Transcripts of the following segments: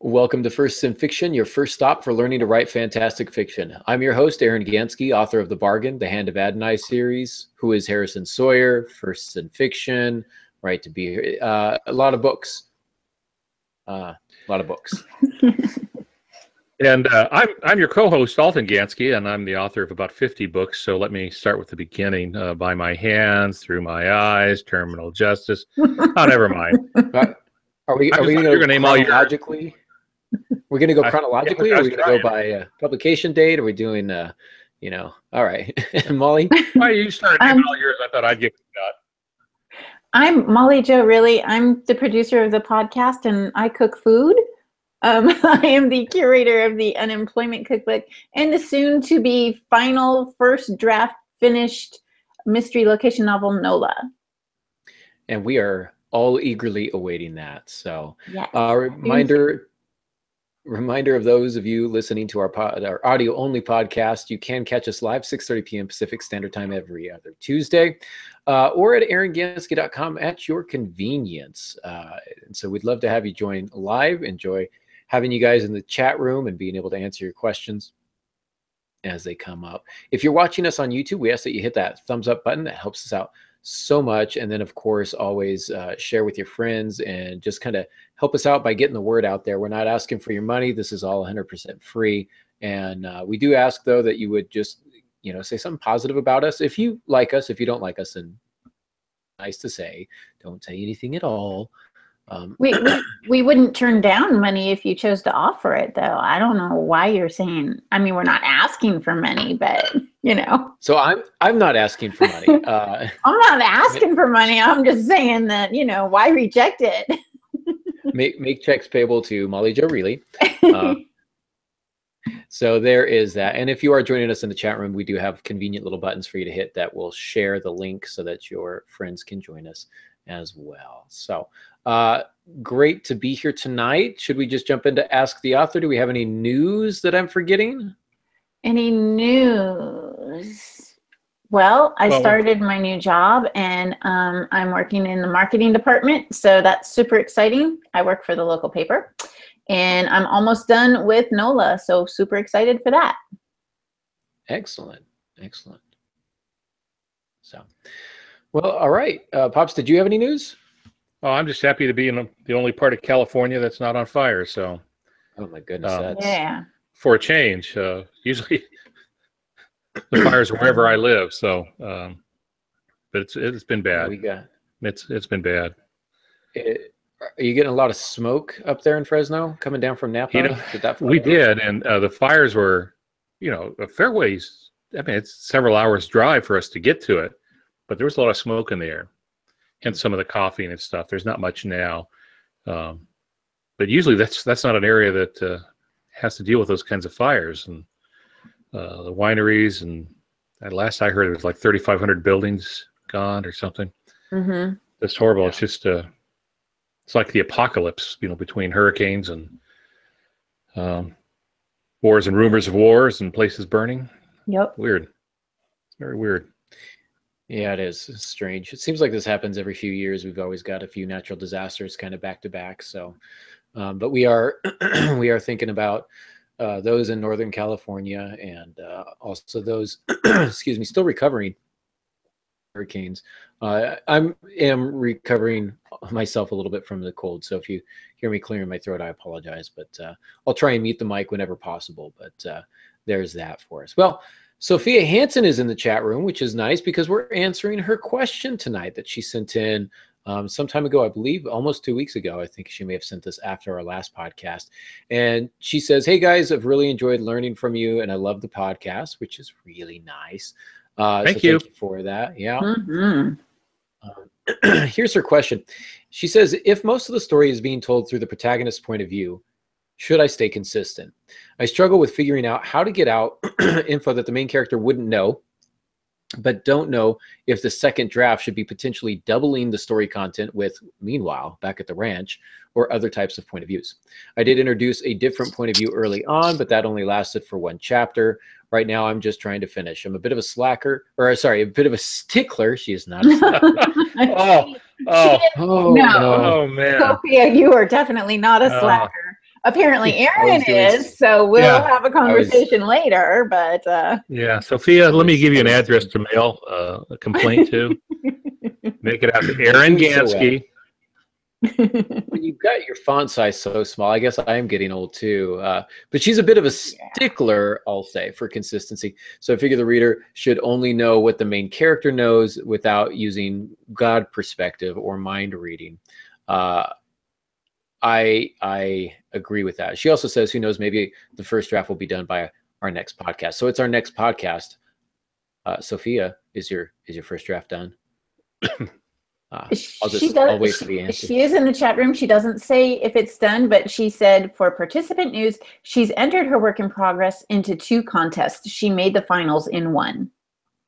Welcome to First in Fiction, your first stop for learning to write fantastic fiction. I'm your host, Aaron Gansky, author of The Bargain, the Hand of Adonai series, Who is Harrison Sawyer, First in Fiction, Right to Be Here, a lot of books. And I'm your co-host, Alton Gansky, and I'm the author of about 50 books. So let me start with the beginning. By My Hands, Through My Eyes, Terminal Justice. Oh, never mind. Are we going to go chronologically? We're going to go chronologically, or are we going to go by publication date? Are we doing, all right. Molly? Why you started all yours? I thought I'd give it a shot. I'm Molly Jo Riley. I'm the producer of the podcast, and I cook food. I am the curator of the Unemployment Cookbook and the soon-to-be final first draft finished mystery location novel, NOLA. And we are all eagerly awaiting that. So, yes. Reminder of those of you listening to our audio-only podcast, you can catch us live 6:30 p.m. Pacific Standard Time every other Tuesday, or at aarongansky.com at your convenience. And so we'd love to have you join live. Enjoy having you guys in the chat room and being able to answer your questions as they come up. If you're watching us on YouTube, we ask that you hit that thumbs up button. That helps us out so much. And then, of course, always share with your friends and just kind of help us out by getting the word out there. We're not asking for your money. This is all 100% free. And we do ask, though, that you would just, say something positive about us. If you like us, if you don't like us, then nice to say, don't say anything at all. We wouldn't turn down money if you chose to offer it, though. I don't know why you're saying. I mean, we're not asking for money, but So I'm not asking for money. I'm not asking for money. I'm just saying that why reject it? make checks payable to Molly Jo Riley. So there is that. And if you are joining us in the chat room, we do have convenient little buttons for you to hit that will share the link so that your friends can join us as well. So great to be here tonight. Should we just jump into Ask the Author? Do we have any news that I'm forgetting? Any news? Well, I started my new job, and I'm working in the marketing department, so that's super exciting. I work for the local paper, and I'm almost done with NOLA, so super excited for that. Excellent. So, well, all right. Pops, did you have any news? Oh, I'm just happy to be in the only part of California that's not on fire. So, oh my goodness, yeah. For a change, usually the fires are wherever I live. So, but it's been bad. It's been bad. Are you getting a lot of smoke up there in Fresno coming down from Napa? We did, and the fires were, a fair ways. I mean, it's several hours drive for us to get to it, but there was a lot of smoke in the air. Hence some of the coughing and stuff. There's not much now, but usually that's not an area that has to deal with those kinds of fires. And the wineries, and last I heard, it was like 3,500 buildings gone or something. Mm-hmm. That's horrible. Yeah. It's just it's like the apocalypse, between hurricanes and wars and rumors of wars and places burning. Yep. Weird. It's very weird. Yeah, it is. It's strange. It seems like this happens every few years. We've always got a few natural disasters kind of back to back. So, but we are we are thinking about those in Northern California, and also those, excuse me, still recovering hurricanes. I am recovering myself a little bit from the cold. So if you hear me clearing my throat, I apologize. But I'll try and mute the mic whenever possible. But there's that for us. Well, Sophia Hansen is in the chat room, which is nice because we're answering her question tonight that she sent in some time ago, I believe, almost 2 weeks ago. I think she may have sent this after our last podcast. And she says, hey, guys, I've really enjoyed learning from you, and I love the podcast, which is really nice. Thank you for that. Yeah. Mm-hmm. Here's her question. She says, if most of the story is being told through the protagonist's point of view, should I stay consistent? I struggle with figuring out how to get out info that the main character wouldn't know, but don't know if the second draft should be potentially doubling the story content with, meanwhile, back at the ranch, or other types of point of views. I did introduce a different point of view early on, but that only lasted for one chapter. Right now, I'm just trying to finish. I'm a bit of a slacker, or sorry, a bit of a stickler. She is not a slacker. No, man. Sophia, you are definitely not a slacker. Apparently, Aaron was doing- is, so we'll Yeah, have a conversation later. But Yeah, Sophia, let me give you an I was address to mail a complaint to. Make it out to Aaron doing so well. Gansky. When you've got your font size so small, I guess I am getting old too. But she's a bit of a stickler, I'll say, for consistency. So I figure the reader should only know what the main character knows without using God perspective or mind reading. I agree with that. She also says, who knows, maybe the first draft will be done by our next podcast. So it's our next podcast. Sophia, is your first draft done? I'll wait for the answer. She is in the chat room. She doesn't say if it's done, but she said for participant news, she's entered her work in progress into 2 contests. She made the finals in 1.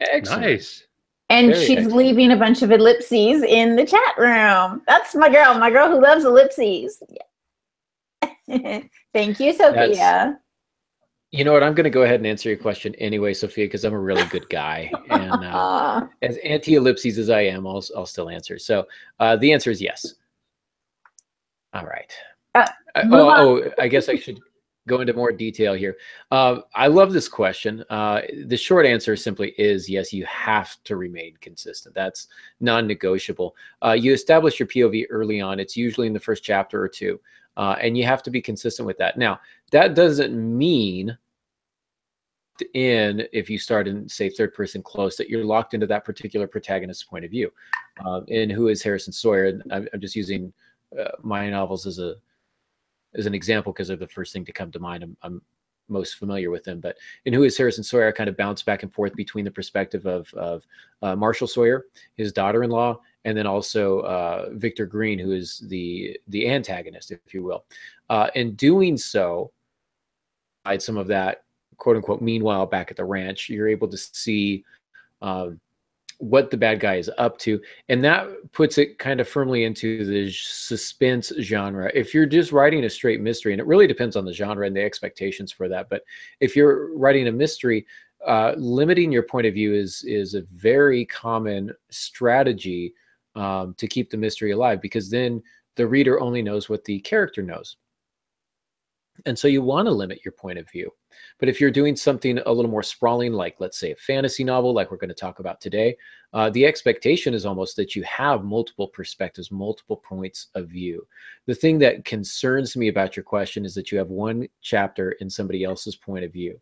Excellent. Nice. And Very she's excellent. leaving a bunch of ellipses in the chat room. That's my girl who loves ellipses. Yeah. Thank you, Sophia. You know what? I'm going to go ahead and answer your question anyway, Sophia, because I'm a really good guy. And as anti-ellipses as I am, I'll still answer. So the answer is yes. All right. I guess I should go into more detail here. I love this question. The short answer simply is yes, you have to remain consistent. That's non-negotiable. You establish your POV early on. It's usually in the first chapter or 2. And you have to be consistent with that. Now, that doesn't mean if you start in, say, third person close, that you're locked into that particular protagonist's point of view. And who is Harrison Sawyer? I'm just using my novels as an example because they're the first thing to come to mind. I'm most familiar with them. But in Who is Harrison Sawyer, I kind of bounce back and forth between the perspective of Marshall Sawyer, his daughter-in-law, and then also Victor Green, who is the antagonist, if you will. In doing so, I some of that quote unquote meanwhile back at the ranch, you're able to see what the bad guy is up to, and that puts it kind of firmly into the suspense genre. If you're just writing a straight mystery, and it really depends on the genre and the expectations for that, but if you're writing a mystery, limiting your point of view is a very common strategy to keep the mystery alive, because then the reader only knows what the character knows. And so you want to limit your point of view. But if you're doing something a little more sprawling, like let's say a fantasy novel, like we're going to talk about today, the expectation is almost that you have multiple perspectives, multiple points of view. The thing that concerns me about your question is that you have one chapter in somebody else's point of view.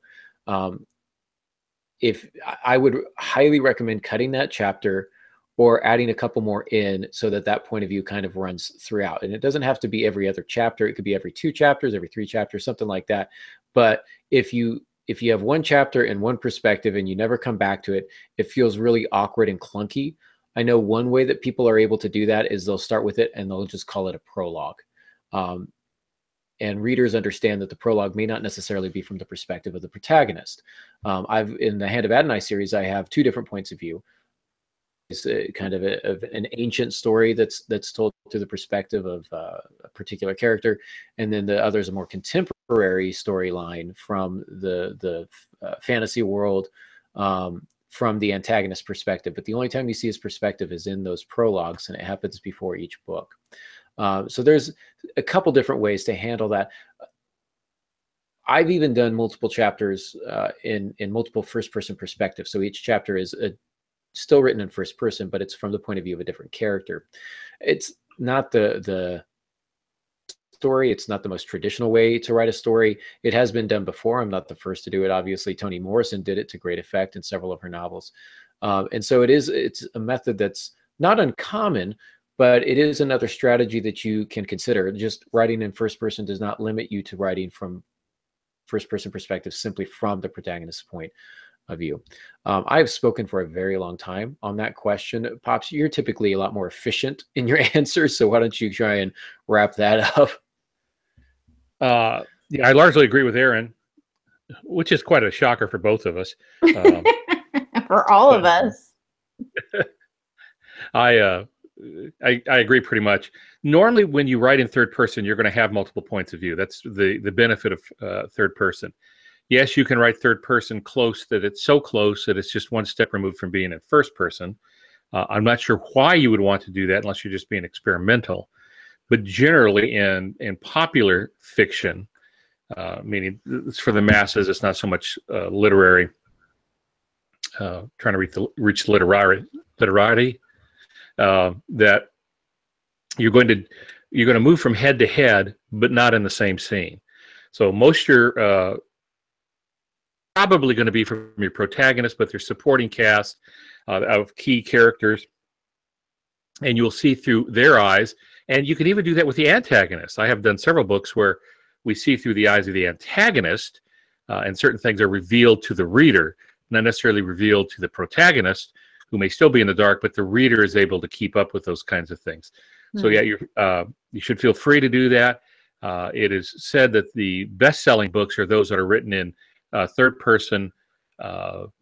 If I would highly recommend cutting that chapter or adding a couple more in so that that point of view kind of runs throughout. And it doesn't have to be every other chapter. It could be every 2 chapters, every 3 chapters, something like that. But if you have one chapter and one perspective and you never come back to it, it feels really awkward and clunky. I know one way that people are able to do that is they'll start with it and they'll just call it a prologue. And readers understand that the prologue may not necessarily be from the perspective of the protagonist. In the Hand of Adonai series, I have 2 different points of view. It's kind of an ancient story that's told through the perspective of a particular character, and then the other is a more contemporary storyline from the fantasy world, from the antagonist perspective. But the only time you see his perspective is in those prologues, and it happens before each book. So there's a couple different ways to handle that. I've even done multiple chapters in multiple first-person perspectives. So each chapter is still written in first person, but it's from the point of view of a different character. It's not the story. It's not the most traditional way to write a story. It has been done before. I'm not the first to do it. Obviously, Toni Morrison did it to great effect in several of her novels. And so it's a method that's not uncommon, but it is another strategy that you can consider. Just writing in first person does not limit you to writing from first person perspective simply from the protagonist's point of view. I've spoken for a very long time on that question. Pops, you're typically a lot more efficient in your answers, so why don't you try and wrap that up? Yeah, I largely agree with Aaron, which is quite a shocker for both of us. For all of us. I agree pretty much. Normally, when you write in third person, you're going to have multiple points of view. That's the benefit of third person. Yes, you can write third person close, that it's so close that it's just one step removed from being in first person. I'm not sure why you would want to do that unless you're just being experimental. But generally in popular fiction, meaning it's for the masses. It's not so much literary, trying to reach literati, that you're going to move from head to head, but not in the same scene. So most you're probably going to be from your protagonist, but their supporting cast of key characters, and you'll see through their eyes. And you can even do that with the antagonist. I have done several books where we see through the eyes of the antagonist, and certain things are revealed to the reader, not necessarily revealed to the protagonist, who may still be in the dark, but the reader is able to keep up with those kinds of things. So yeah, you should feel free to do that. It is said that the best-selling books are those that are written in third-person,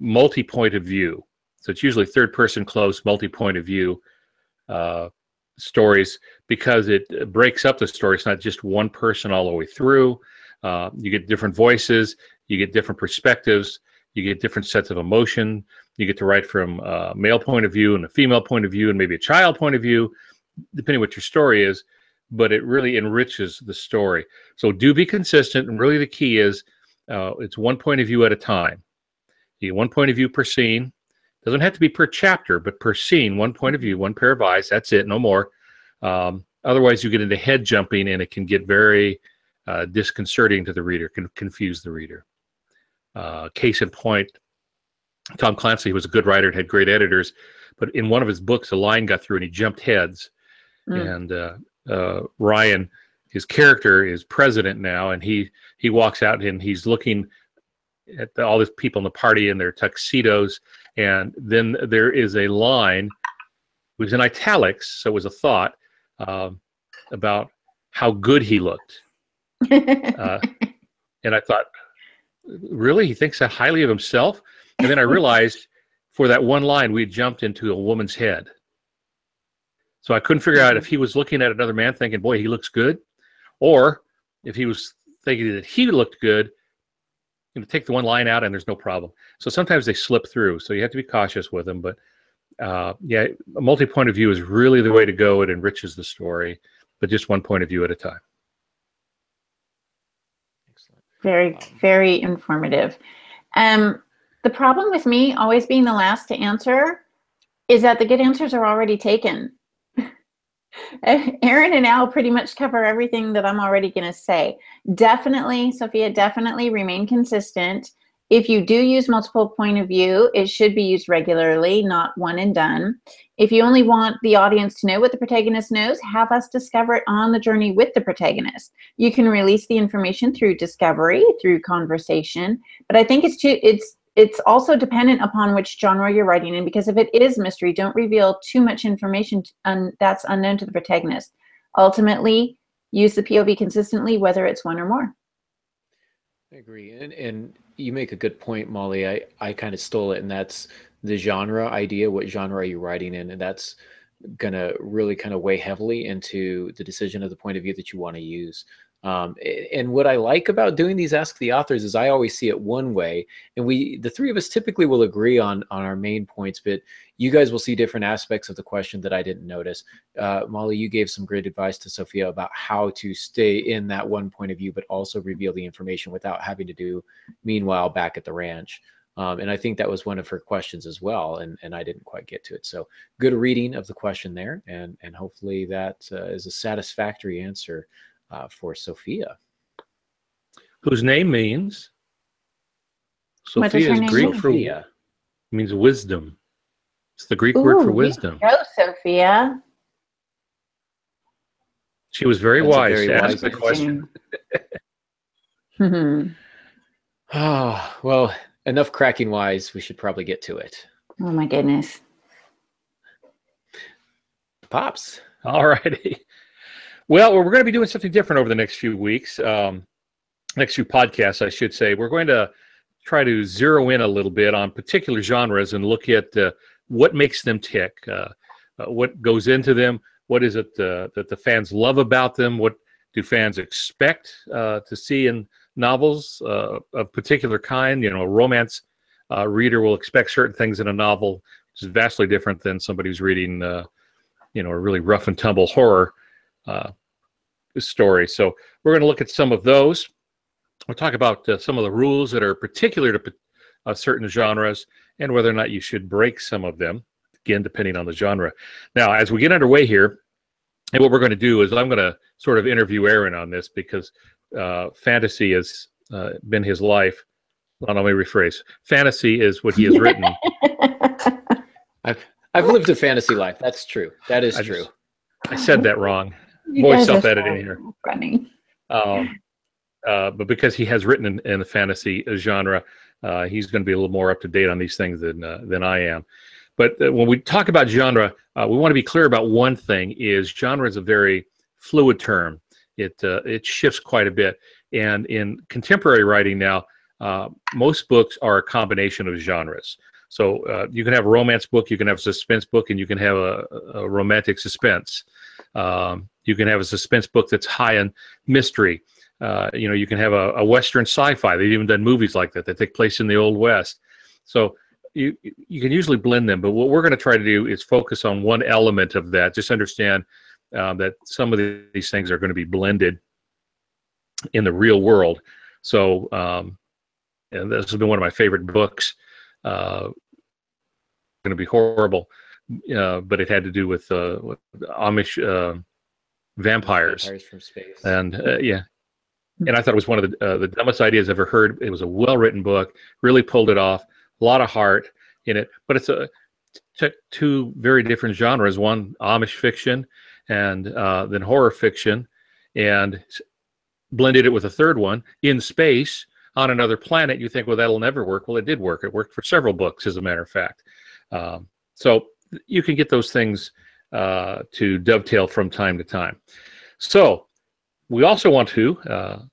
multi-point of view. So it's usually third-person close, multi-point of view stories, because it breaks up the story. It's not just one person all the way through. You get different voices, you get different perspectives, you get different sets of emotion. You get to write from a male point of view and a female point of view and maybe a child point of view, depending what your story is, but it really enriches the story. So do be consistent, and really the key is it's one point of view at a time. You get one point of view per scene. Doesn't have to be per chapter, but per scene, one point of view, one pair of eyes, that's it, no more. Otherwise, you get into head jumping, and it can get very disconcerting to the reader, can confuse the reader. Case in point, Tom Clancy was a good writer and had great editors, but in one of his books, a line got through and he jumped heads. And Ryan, his character, is president now, and he walks out and he's looking at all these people in the party in their tuxedos, and then there is a line, it was in italics, so it was a thought about how good he looked. And I thought, really? He thinks that highly of himself? And then I realized for that one line, we jumped into a woman's head. So I couldn't figure out if he was looking at another man thinking, boy, he looks good, or if he was thinking that he looked good, take the one line out and there's no problem. So sometimes they slip through, so you have to be cautious with them. But yeah, a multi-point of view is really the way to go. It enriches the story, but just one point of view at a time. Very, very informative. The problem with me always being the last to answer is that the good answers are already taken. Aaron and Al pretty much cover everything that I'm already going to say. Definitely, Sophia, definitely remain consistent. If you do use multiple point of view, it should be used regularly, not one and done. If you only want the audience to know what the protagonist knows, have us discover it on the journey with the protagonist. You can release the information through discovery, through conversation, but I think it's also dependent upon which genre you're writing in, because if it is mystery, don't reveal too much information that's unknown to the protagonist. Ultimately, use the POV consistently, whether it's one or more. I agree. And you make a good point, Molly. I kind of stole it, and that's the genre idea. What genre are you writing in? And that's going to really kind of weigh heavily into the decision of the point of view that you want to use. And what I like about doing these Ask the Authors is I always see it one way, and the three of us typically will agree on our main points, but you guys will see different aspects of the question that I didn't notice. Molly, you gave some great advice to Sophia about how to stay in that one point of view, but also reveal the information without having to do meanwhile back at the ranch. And I think that was one of her questions as well, and I didn't quite get to it. So good reading of the question there, and hopefully that is a satisfactory answer for Sophia, whose name means Sophia is Greek for means wisdom. It's the Greek word for wisdom. Go, Sophia. She was very wise to ask the question. Oh, well, enough cracking wise. We should probably get to it. Oh my goodness. Pops. All righty. Well, we're going to be doing something different over the next few weeks, next few podcasts, I should say. We're going to try to zero in a little bit on particular genres and look at what makes them tick, what goes into them, what is it that the fans love about them, what do fans expect to see in novels of particular kind. You know, a romance reader will expect certain things in a novel, which is vastly different than somebody who's reading, a really rough and tumble horror story. So we're going to look at some of those. We'll talk about some of the rules that are particular to certain genres and whether or not you should break some of them, again, depending on the genre. Now, as we get underway here, and what we're going to do is I'm going to sort of interview Aaron on this because fantasy has been his life. Well, let me rephrase. Fantasy is what he has written. I've lived a fantasy life. That's true. That is true. I said that wrong. You Voice guys are self-editing so here. funny. But because he has written in the fantasy genre, he's going to be a little more up to date on these things than I am. But when we talk about genre, we want to be clear about one thing: is genre is a very fluid term. It shifts quite a bit, and in contemporary writing now, most books are a combination of genres. So you can have a romance book, you can have a suspense book, and you can have a romantic suspense. You can have a suspense book that's high in mystery. You can have a Western sci-fi. They've even done movies like that take place in the Old West. So you can usually blend them, but what we're going to try to do is focus on one element of that. Just understand that some of these things are going to be blended in the real world. So and this has been one of my favorite books. Going to be horrible, but it had to do with Amish vampires from space. And and I thought it was one of the dumbest ideas I've ever heard. It was a well-written book, really pulled it off, a lot of heart in it, but it's two very different genres, one Amish fiction and then horror fiction, and blended it with a third one in space on another planet. You think, well, that'll never work. Well, it did work. It worked for several books, as a matter of fact. So you can get those things to dovetail from time to time. So we also want to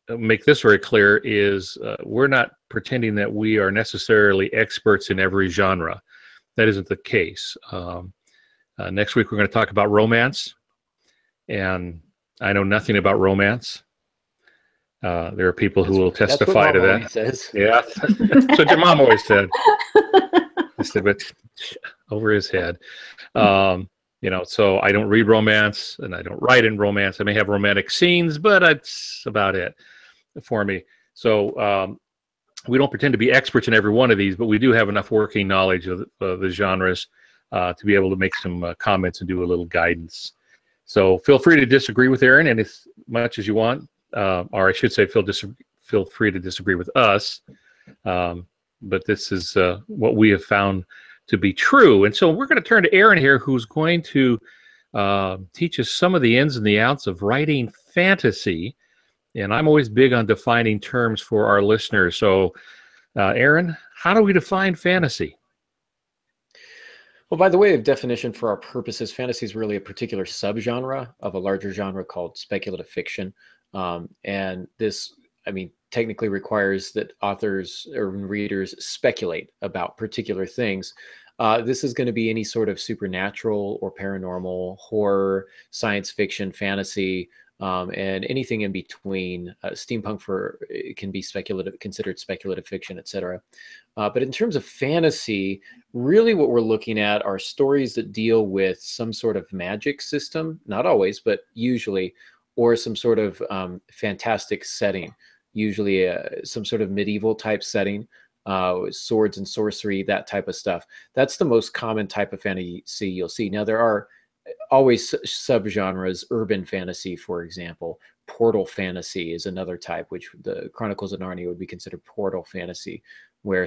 make this very clear is we're not pretending that we are necessarily experts in every genre. That isn't the case. Next week, we're going to talk about romance, and I know nothing about romance. There are people who will testify to that. Says. Yeah, that's what your mom always said. I said, but over his head. So I don't read romance and I don't write in romance. I may have romantic scenes, but that's about it for me. So we don't pretend to be experts in every one of these, but we do have enough working knowledge of the genres to be able to make some comments and do a little guidance. So feel free to disagree with Aaron and as much as you want, or I should say feel free to disagree with us. But this is what we have found to be true. And so we're going to turn to Aaron here, who's going to teach us some of the ins and the outs of writing fantasy. And I'm always big on defining terms for our listeners. So, Aaron, how do we define fantasy? Well, by the way of definition for our purposes, fantasy is really a particular subgenre of a larger genre called speculative fiction. And this, technically requires that authors or readers speculate about particular things. This is going to be any sort of supernatural or paranormal, horror, science fiction, fantasy, and anything in between. Steampunk can be considered speculative fiction, etc. But in terms of fantasy, really what we're looking at are stories that deal with some sort of magic system, not always, but usually, or some sort of fantastic setting. Usually some sort of medieval type setting, swords and sorcery, that type of stuff. That's the most common type of fantasy you'll see. Now, there are always subgenres. Urban fantasy, for example. Portal fantasy is another type, which the Chronicles of Narnia would be considered portal fantasy, where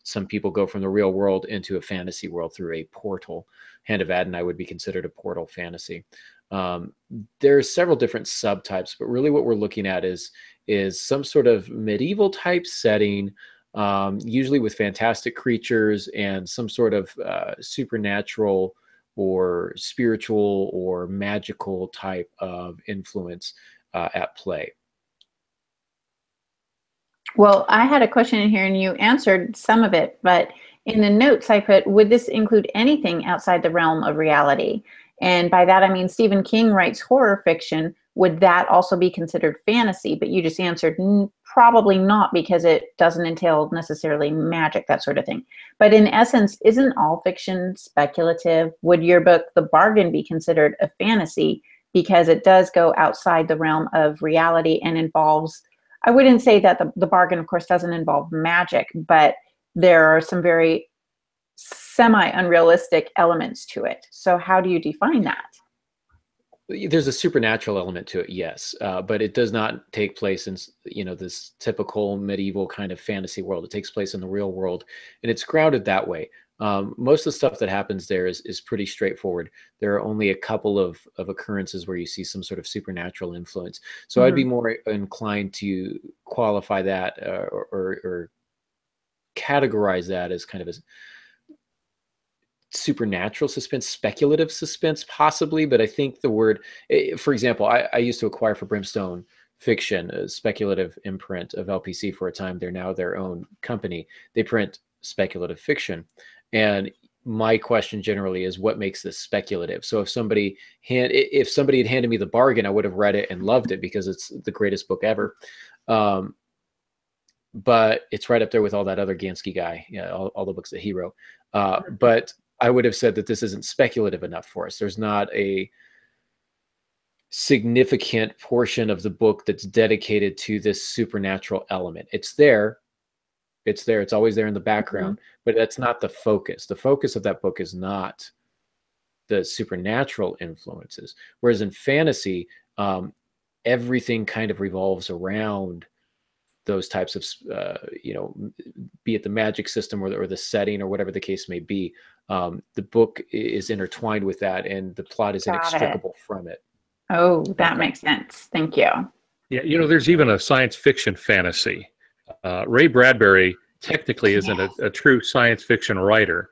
some people go from the real world into a fantasy world through a portal. Hand of Adonai would be considered a portal fantasy. There are several different subtypes, but really what we're looking at is some sort of medieval type setting, usually with fantastic creatures and some sort of supernatural or spiritual or magical type of influence at play. Well, I had a question in here and you answered some of it, but in the notes I put, would this include anything outside the realm of reality? And by that, I mean, Stephen King writes horror fiction. Would that also be considered fantasy? But you just answered probably not, because it doesn't entail necessarily magic, that sort of thing. But in essence, isn't all fiction speculative? Would your book, The Bargain, be considered a fantasy because it does go outside the realm of reality and involves I wouldn't say that the bargain, of course, doesn't involve magic, but there are some very semi-unrealistic elements to it. So how do you define that? There's a supernatural element to it, yes, but it does not take place in, you know, this typical medieval kind of fantasy world. It takes place in the real world, and it's grounded that way. Most of the stuff that happens there is pretty straightforward. There are only a couple of occurrences where you see some sort of supernatural influence. So I'd be more inclined to qualify that or categorize that as kind of a supernatural suspense, speculative suspense, possibly. But I think the word, for example, I used to acquire for Brimstone Fiction, a speculative imprint of LPC for a time. They're now their own company. They print speculative fiction. And my question generally is, what makes this speculative? So if somebody had handed me the bargain, I would have read it and loved it because it's the greatest book ever. But it's right up there with all that other Gansky guy, all the books that he wrote. But I would have said that this isn't speculative enough for us. There's not a significant portion of the book that's dedicated to this supernatural element. It's there. It's there. It's always there in the background, but that's not the focus. The focus of that book is not the supernatural influences. Whereas in fantasy, everything kind of revolves around those types of, be it the magic system or the setting or whatever the case may be. The book is intertwined with that, and the plot is inextricable from it. Oh, that makes sense. Thank you. Yeah, there's even a science fiction fantasy. Ray Bradbury technically isn't a true science fiction writer.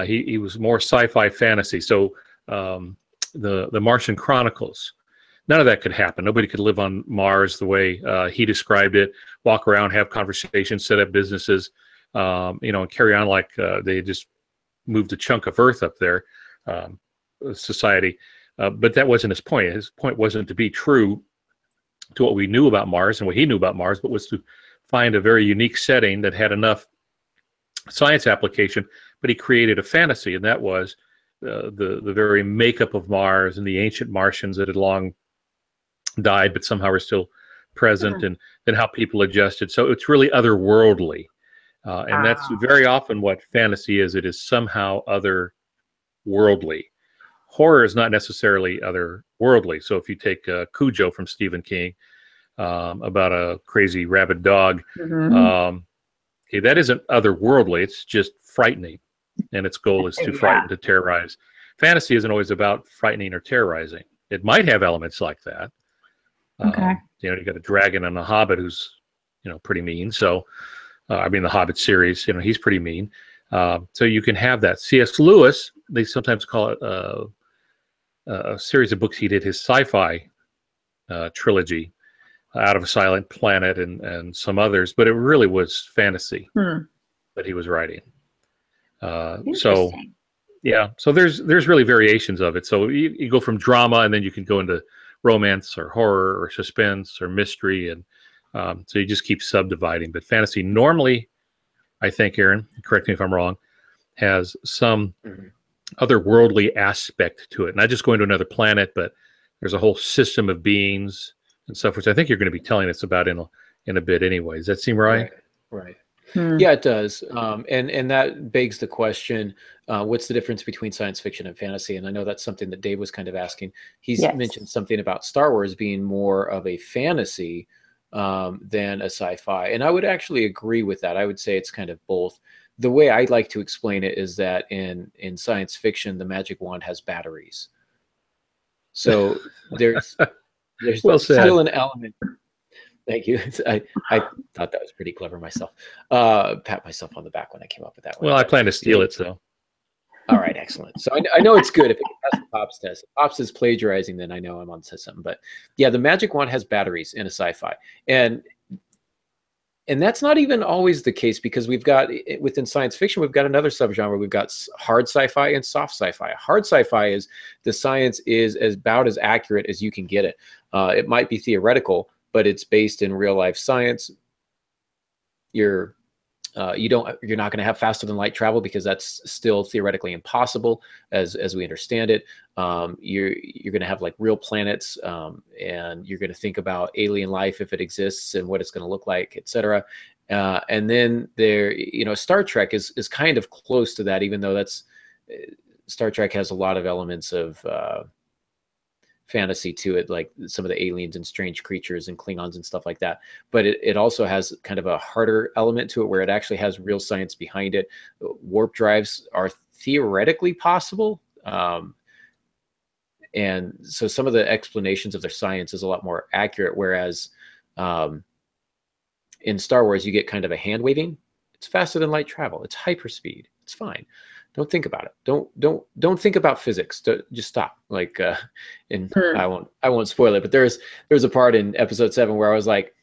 He was more sci-fi fantasy. So the Martian Chronicles, none of that could happen. Nobody could live on Mars the way he described it, walk around, have conversations, set up businesses, and carry on like they just moved a chunk of Earth up there, society. But that wasn't his point. His point wasn't to be true to what we knew about Mars and what he knew about Mars, but was to find a very unique setting that had enough science application. But he created a fantasy, and that was the very makeup of Mars and the ancient Martians that had long died but somehow are still present, and then how people adjusted. So it's really otherworldly, and that's very often what fantasy is. It is somehow otherworldly. Horror is not necessarily otherworldly. So if you take Cujo from Stephen King, about a crazy rabid dog, okay, that isn't otherworldly. It's just frightening, and its goal is to frighten, to terrorize. Fantasy isn't always about frightening or terrorizing. It might have elements like that. You got a dragon and a hobbit who's, pretty mean. So, the Hobbit series, he's pretty mean. So you can have that. C.S. Lewis, they sometimes call it a series of books he did, his sci-fi trilogy, Out of a Silent Planet and some others, but it really was fantasy that he was writing. So there's really variations of it. So you go from drama, and then you can go into romance or horror or suspense or mystery, and so you just keep subdividing. But fantasy normally, I think, Aaron, correct me if I'm wrong, has some otherworldly aspect to it. Not just going to another planet, but there's a whole system of beings and stuff, which I think you're going to be telling us about in a bit anyway. Does that seem right? Right. Yeah, it does. And that begs the question, what's the difference between science fiction and fantasy? And I know that's something that Dave was kind of asking. He's mentioned something about Star Wars being more of a fantasy than a sci-fi. And I would actually agree with that. I would say it's kind of both. The way I'd like to explain it is that in science fiction, the magic wand has batteries. So there's well still an element. Thank you. I thought that was pretty clever myself. Pat myself on the back when I came up with that one. Well, I plan to steal it, so. All right, excellent. So I know it's good if it can pass the Pops test. If Pops is plagiarizing, then I know I'm on to something. But yeah, the magic wand has batteries in a sci-fi. And that's not even always the case, because we've got, within science fiction, we've got another subgenre. We've got hard sci-fi and soft sci-fi. Hard sci-fi is the science is about as accurate as you can get it. It might be theoretical, but it's based in real life science. Your You're not going to have faster than light travel because that's still theoretically impossible as we understand it. You're going to have like real planets, and you're going to think about alien life if it exists and what it's going to look like, etc. And then Star Trek is kind of close to that, even though Star Trek has a lot of elements of fantasy to it, like some of the aliens and strange creatures and Klingons and stuff like that. But it also has kind of a harder element to it where it actually has real science behind it. Warp drives are theoretically possible. And so some of the explanations of their science is a lot more accurate, whereas in Star Wars, you get kind of a hand waving. It's faster than light travel. It's hyperspeed. It's fine. Don't think about it. Don't think about physics. Just stop. Like, and I won't spoil it, but there's a part in episode 7 where I was like,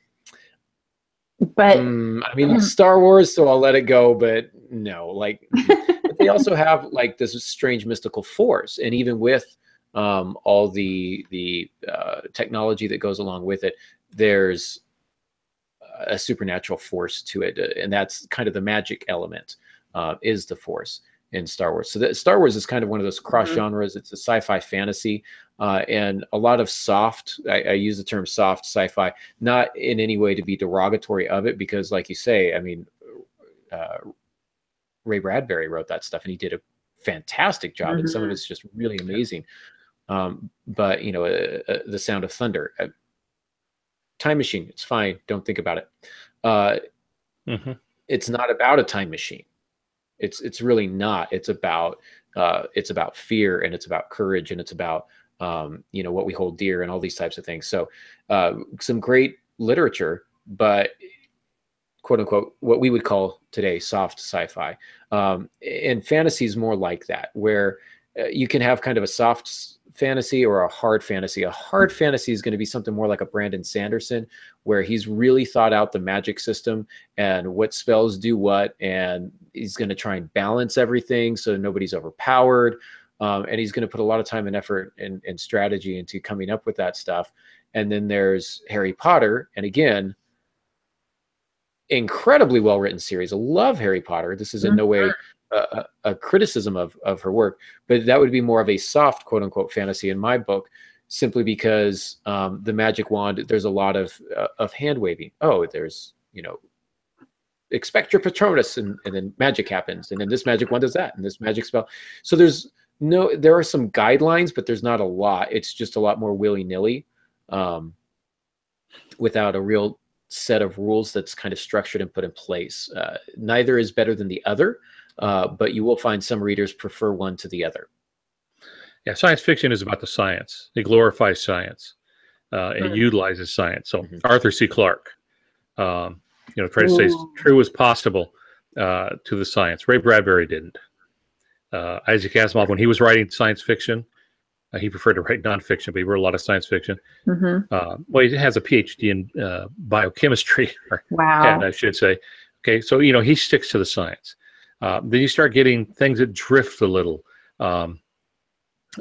but I mean, Star Wars, so I'll let it go. But no, like, but they also have like this strange mystical force, and even with all the technology that goes along with it, there's a supernatural force to it, and that's kind of the magic element, is the force in Star Wars. So Star Wars is kind of one of those cross genres. It's a sci-fi fantasy, and a lot of soft, I use the term soft sci-fi, not in any way to be derogatory of it, because like you say, I mean, Ray Bradbury wrote that stuff and he did a fantastic job, and some of it's just really amazing. But The Sound of Thunder, time machine, it's fine, don't think about it. It's not about a time machine. It's really not. It's about fear, and it's about courage, and it's about what we hold dear and all these types of things. So some great literature, but quote unquote what we would call today soft sci-fi, and fantasy is more like that, where you can have kind of a soft fantasy or a hard fantasy. A hard fantasy is going to be something more like a Brandon Sanderson, where he's really thought out the magic system and what spells do what, and he's going to try and balance everything so nobody's overpowered, and he's going to put a lot of time and effort and strategy into coming up with that stuff. And then there's Harry Potter, and again, incredibly well written series. I love Harry Potter. This is in no way a criticism of her work, but that would be more of a soft quote unquote fantasy in my book, simply because the magic wand, there's a lot of hand waving. Oh, there's expect your Patronus, and then magic happens, and then this magic wand does that, and this magic spell. So there are some guidelines, but there's not a lot. It's just a lot more willy-nilly, without a real set of rules that's kind of structured and put in place. Neither is better than the other, but you will find some readers prefer one to the other. Yeah, science fiction is about the science. It glorifies science. It utilizes science. So Arthur C. Clarke, try to stay as true as possible to the science. Ray Bradbury didn't. Isaac Asimov, when he was writing science fiction, he preferred to write nonfiction, but he wrote a lot of science fiction. Well, he has a PhD in biochemistry, I should say. Okay, so he sticks to the science. Then you start getting things that drift a little.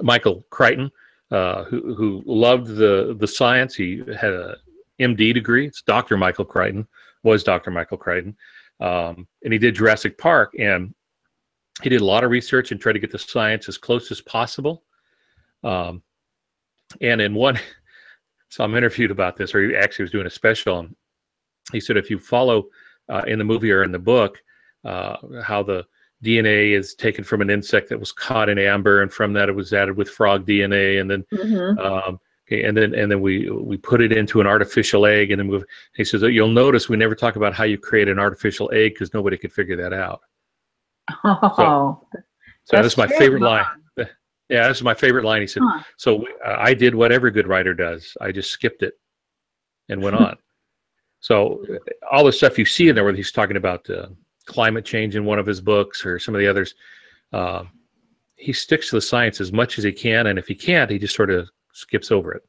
Michael Crichton, who loved the science, he had a MD degree. It's Dr. Michael Crichton, was Dr. Michael Crichton, and he did Jurassic Park, and he did a lot of research and tried to get the science as close as possible. And in one, so I'm interviewed about this, or he actually was doing a special, and he said if you follow in the movie or in the book how the DNA is taken from an insect that was caught in amber, and from that it was added with frog DNA, and then and then we put it into an artificial egg, and then he says you'll notice we never talk about how you create an artificial egg because nobody could figure that out. So that's my favorite line. Yeah, this is my favorite line. He said, so I did what every good writer does. I just skipped it and went on. So all the stuff you see in there where he's talking about climate change in one of his books or some of the others, he sticks to the science as much as he can. And if he can't, he just sort of skips over it.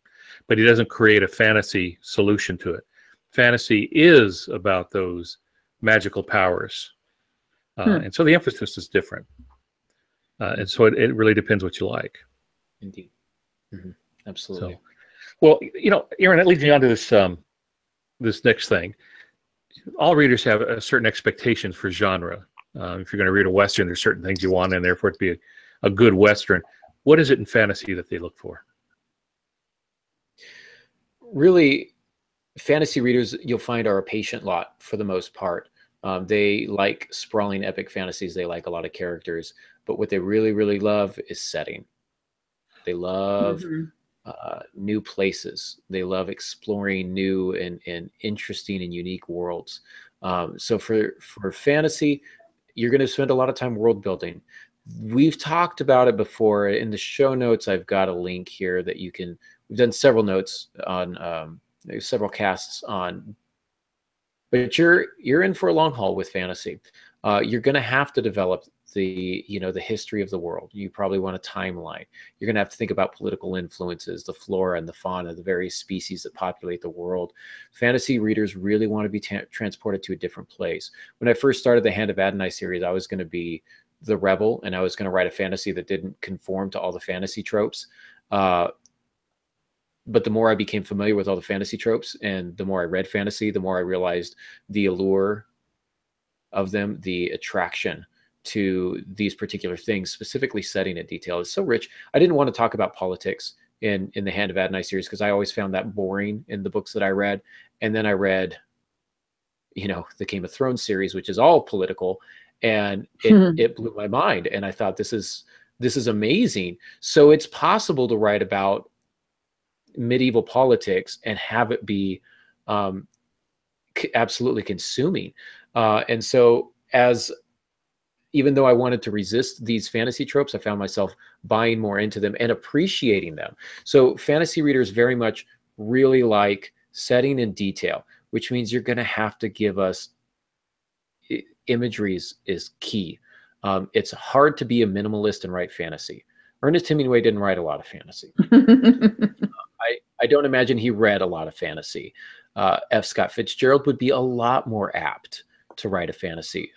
But he doesn't create a fantasy solution to it. Fantasy is about those magical powers. And so the emphasis is different. And so it really depends what you like. Indeed. Absolutely. So, well, Aaron, that leads me on to this this next thing. all readers have a certain expectations for genre. If you're going to read a Western, there's certain things you want in there for it to be a good Western. What is it in fantasy that they look for? Really, fantasy readers, you'll find, are a patient lot for the most part. They like sprawling epic fantasies. They like a lot of characters. But what they really, really love is setting. They love new places. They love exploring new and interesting and unique worlds. So for fantasy, you're going to spend a lot of time world building. We've talked about it before. In the show notes, I've got a link here that you can. We've done several notes on several casts on. But you're in for a long haul with fantasy. You're going to have to develop the history of the world. You probably want a timeline. You're going to have to think about political influences, the flora and the fauna, the various species that populate the world. Fantasy readers really want to be transported to a different place. When I first started the Hand of Adonai series, I was going to be the rebel, and I was going to write a fantasy that didn't conform to all the fantasy tropes. But the more I became familiar with all the fantasy tropes and the more I read fantasy, the more I realized the allure of them, the attraction to these particular things, specifically setting and detail, is so rich. I didn't want to talk about politics in the Hand of Adonai series because I always found that boring in the books that I read. And then I read, the Game of Thrones series, which is all political, and it blew my mind. And I thought, this is amazing. So it's possible to write about medieval politics and have it be absolutely consuming. And so even though I wanted to resist these fantasy tropes, I found myself buying more into them and appreciating them. So fantasy readers very much really like setting and detail, which means you're going to have to give us imagery is key. It's hard to be a minimalist and write fantasy. Ernest Hemingway didn't write a lot of fantasy. I don't imagine he read a lot of fantasy. F. Scott Fitzgerald would be a lot more apt to write a fantasy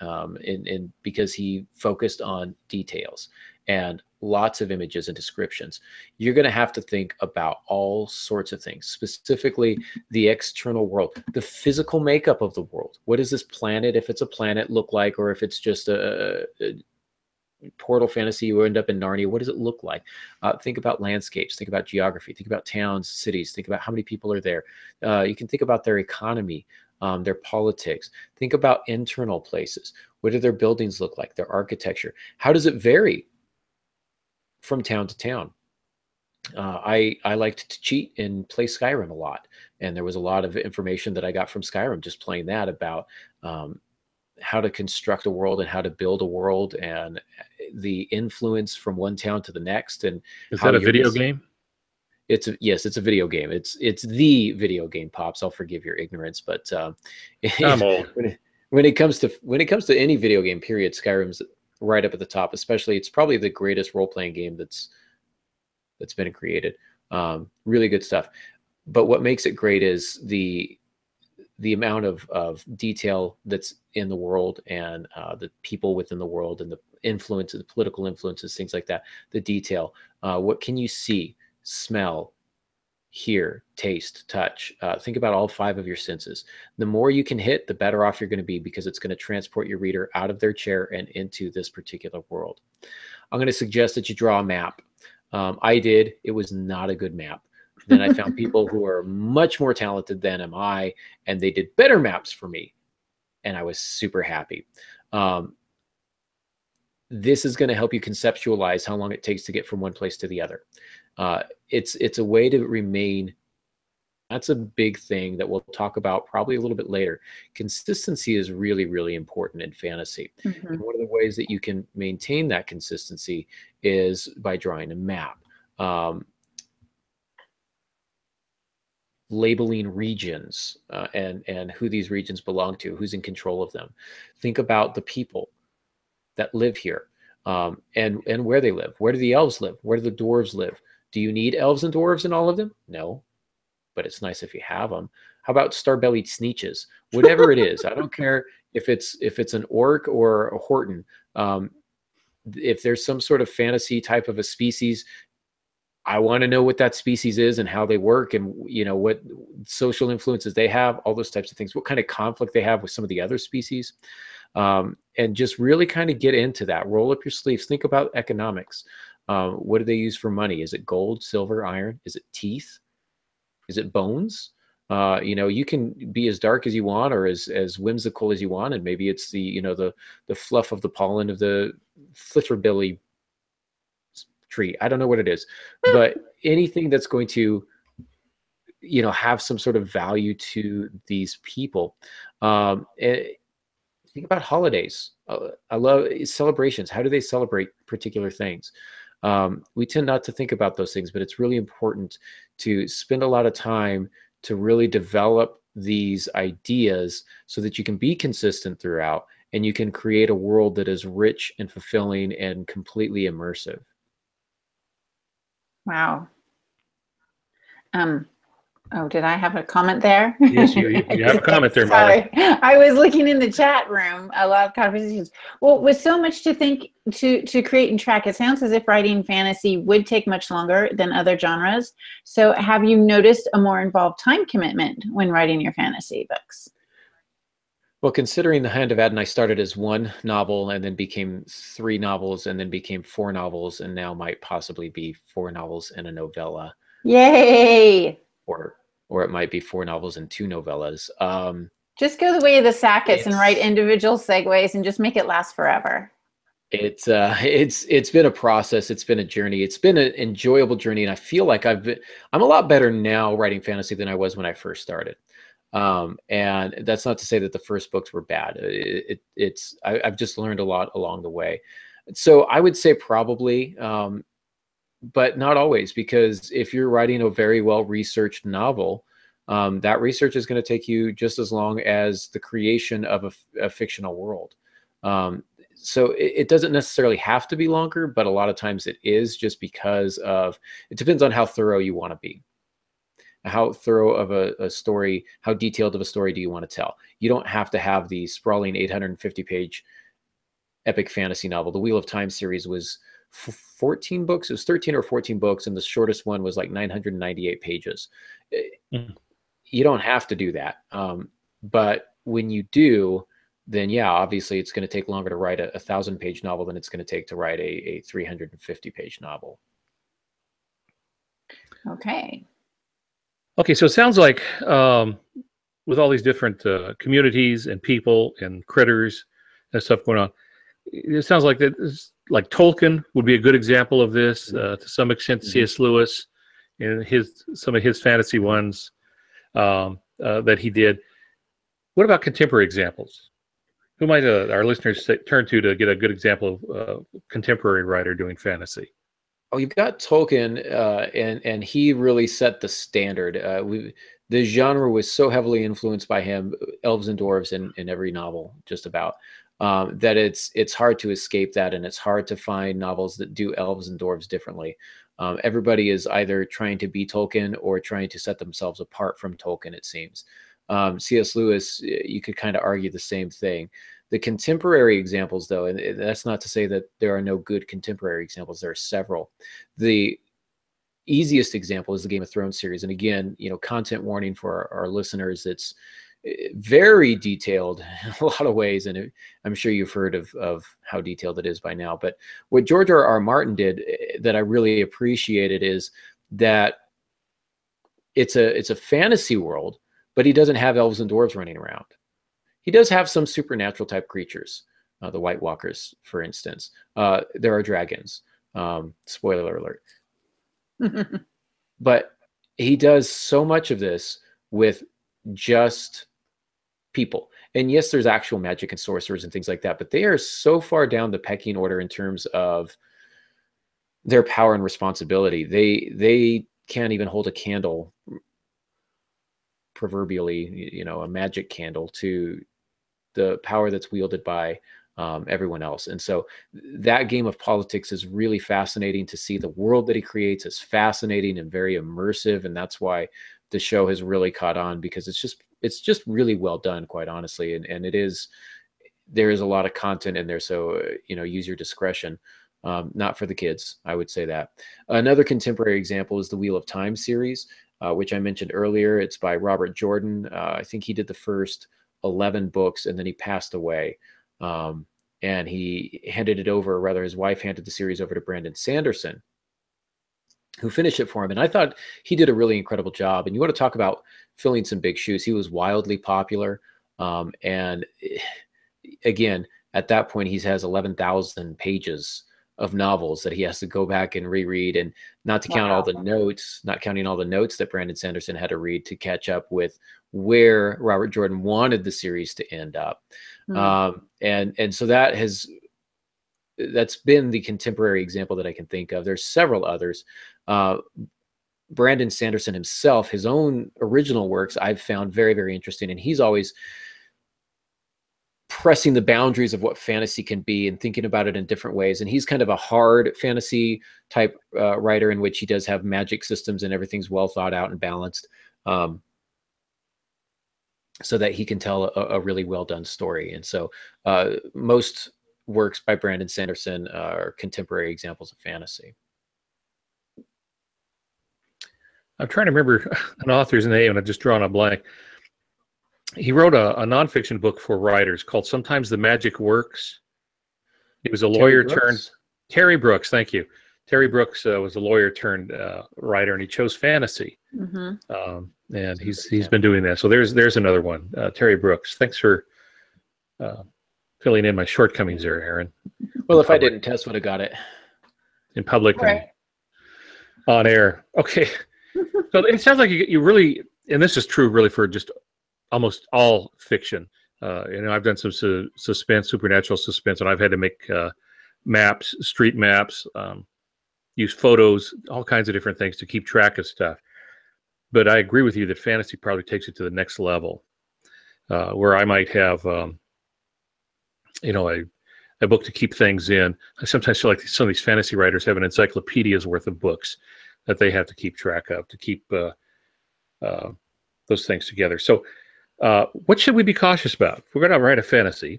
because he focused on details and lots of images and descriptions. You're going to have to think about all sorts of things, specifically the external world, the physical makeup of the world. What does this planet, if it's a planet, look like? Or if it's just a portal fantasy, you end up in Narnia, what does it look like? Think about landscapes, think about geography, think about towns, cities, think about how many people are there. You can think about their economy, their politics. Think about internal places. What do their buildings look like? Their architecture. How does it vary from town to town? I liked to cheat and play Skyrim a lot. And there was a lot of information that I got from Skyrim just playing that about how to construct a world and how to build a world and the influence from one town to the next. And is that a video game? Yes, it's a video game. It's the video game, Pops. I'll forgive your ignorance, but I'm old. When it comes to any video game, period, Skyrim's right up at the top. Especially, it's probably the greatest role-playing game that's been created. Really good stuff. But what makes it great is the amount of detail that's in the world and the people within the world and the influence, the political influences, things like that. The detail. What can you see, smell, hear, taste, touch? Think about all 5 of your senses. The more you can hit, the better off you're going to be, because it's going to transport your reader out of their chair and into this particular world. I'm going to suggest that you draw a map. I did. It was not a good map. Then I found people who are much more talented than am I, and they did better maps for me, and I was super happy. This is going to help you conceptualize how long it takes to get from one place to the other. It's a way to remain. That's a big thing that we'll talk about probably a little bit later. Consistency is really, really important in fantasy. Mm-hmm. And one of the ways that you can maintain that consistency is by drawing a map. Labeling regions and who these regions belong to, who's in control of them. Think about the people that live here and where they live. Where do the elves live? Where do the dwarves live? Do you need elves and dwarves in all of them? No, but it's nice if you have them. How about star-bellied sneeches? Whatever it is, I don't care if it's an orc or a Horton. If there's some sort of fantasy type of a species, I want to know what that species is and how they work, and what social influences they have, all those types of things, what kind of conflict they have with some of the other species, and just really kind of get into that. Roll up your sleeves. Think about economics. What do they use for money? Is it gold, silver, iron? Is it teeth? Is it bones? You can be as dark as you want or as whimsical as you want, and maybe it's the fluff of the pollen of the flitterbilly tree. I don't know what it is, but anything that's going to have some sort of value to these people. Think about holidays. I love celebrations. How do they celebrate particular things? We tend not to think about those things, but it's really important to spend a lot of time to really develop these ideas so that you can be consistent throughout, and you can create a world that is rich and fulfilling and completely immersive. Wow. Oh, did I have a comment there? Yes, you have a comment there, Molly. Sorry, I was looking in the chat room. A lot of conversations. Well, with so much to think, to create and track, it sounds as if writing fantasy would take much longer than other genres. So have you noticed a more involved time commitment when writing your fantasy books? Well, considering The Hand of Adon, I started as one novel and then became 3 novels and then became 4 novels, and now might possibly be 4 novels and a novella. Yay! Or it might be 4 novels and 2 novellas. Just go the way of the Sackets and write individual segues and just make it last forever. It's been a process. It's been a journey. It's been an enjoyable journey, and I feel like I'm a lot better now writing fantasy than I was when I first started. And that's not to say that the first books were bad. I've just learned a lot along the way. So I would say probably, but not always, because if you're writing a very well-researched novel, that research is going to take you just as long as the creation of a fictional world. So it doesn't necessarily have to be longer, but a lot of times it is, just because it depends on how thorough you want to be. How thorough of a story, how detailed of a story do you want to tell? You don't have to have the sprawling 850-page epic fantasy novel. The Wheel of Time series was 14 books. It was 13 or 14 books, and the shortest one was like 998 pages. You don't have to do that. But when you do, then yeah, obviously it's going to take longer to write a 1,000-page novel than it's going to take to write a 350-page novel. Okay. Okay, so it sounds like with all these different communities and people and critters and stuff going on, it sounds like like Tolkien would be a good example of this, to some extent. C.S. Lewis and some of his fantasy ones that he did. What about contemporary examples? Who might our listeners turn to get a good example of a contemporary writer doing fantasy? Oh, you've got Tolkien, and he really set the standard. The genre was so heavily influenced by him, elves and dwarves in every novel, just about, that it's hard to escape that, and it's hard to find novels that do elves and dwarves differently. Everybody is either trying to be Tolkien or trying to set themselves apart from Tolkien, it seems. C.S. Lewis, you could kind of argue the same thing. The contemporary examples, though, and that's not to say that there are no good contemporary examples. There are several. The easiest example is the Game of Thrones series. And again, content warning for our listeners. It's very detailed in a lot of ways, and I'm sure you've heard of how detailed it is by now. But what George R.R. Martin did that I really appreciated is that it's a fantasy world, but he doesn't have elves and dwarves running around. He does have some supernatural type creatures, the White Walkers, for instance. There are dragons. Spoiler alert. But he does so much of this with just people. And yes, there's actual magic and sorcerers and things like that, but they are so far down the pecking order in terms of their power and responsibility. They can't even hold a candle, proverbially, a magic candle, to the power that's wielded by everyone else. And so that game of politics is really fascinating to see. The world that he creates is fascinating and very immersive, and that's why the show has really caught on, because it's just really well done, quite honestly. And there is a lot of content in there, so use your discretion. not for the kids. I would say that. Another contemporary example is the Wheel of Time series, which I mentioned earlier. It's by Robert Jordan. I think he did the first 11 books, and then he passed away. And he handed it over, rather his wife handed the series over to Brandon Sanderson, who finished it for him. And I thought he did a really incredible job. And you want to talk about filling some big shoes. He was wildly popular. And again, at that point, he has 11,000 pages of novels that he has to go back and reread, and not to count all the notes, not counting all the notes that Brandon Sanderson had to read to catch up with where Robert Jordan wanted the series to end up. And so that's been the contemporary example that I can think of. There's several others. Brandon Sanderson himself, his own original works, I've found very, very interesting. And he's always pressing the boundaries of what fantasy can be and thinking about it in different ways. And he's kind of a hard fantasy type writer, in which he does have magic systems and everything's well thought out and balanced, so that he can tell a really well done story. And so most works by Brandon Sanderson are contemporary examples of fantasy. I'm trying to remember an author's name, and I've just drawn a blank. He wrote a nonfiction book for writers called Sometimes the Magic Works. He was a lawyer turned Terry Brooks. Thank you. Terry Brooks was a lawyer turned writer, and he chose fantasy. And he's been doing that. So there's another one, Terry Brooks. Thanks for filling in my shortcomings there, Aaron. Well, if I didn't, Tess would have got it in public and on air. Okay. So it sounds like you really, and this is true really for just almost all fiction. I've done some suspense, supernatural suspense, and I've had to make maps, street maps, use photos, all kinds of different things to keep track of stuff. But I agree with you that fantasy probably takes it to the next level, where I might have, a book to keep things in. I sometimes feel like some of these fantasy writers have an encyclopedia's worth of books that they have to keep track of to keep those things together. So what should we be cautious about? If we're going to write a fantasy,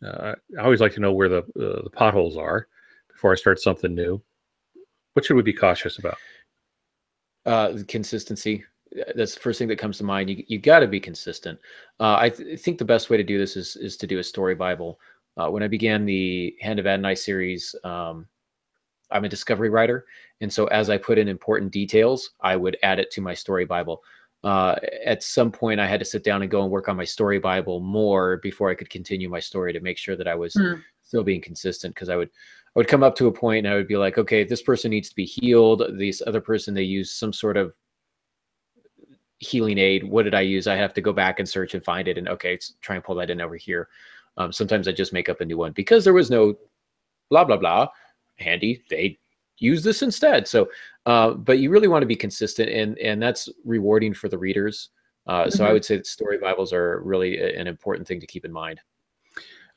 I always like to know where the potholes are before I start something new. What should we be cautious about? Consistency. That's the first thing that comes to mind. You got to be consistent. I think the best way to do this is to do a story Bible. When I began the Hand of Adonai series, I'm a discovery writer. And so as I put in important details, I would add it to my story Bible. At some point, I had to sit down and go and work on my story Bible more before I could continue my story, to make sure that I was still being consistent. Because I would come up to a point and I would be like, okay, this person needs to be healed. This other person, they use some sort of healing aid. What did I use? I have to go back and search and find it. And okay, let's try and pull that in over here. Sometimes I just make up a new one because there was no blah, blah, blah handy. They use this instead. So, but you really want to be consistent, and that's rewarding for the readers. So I would say that story Bibles are really an important thing to keep in mind.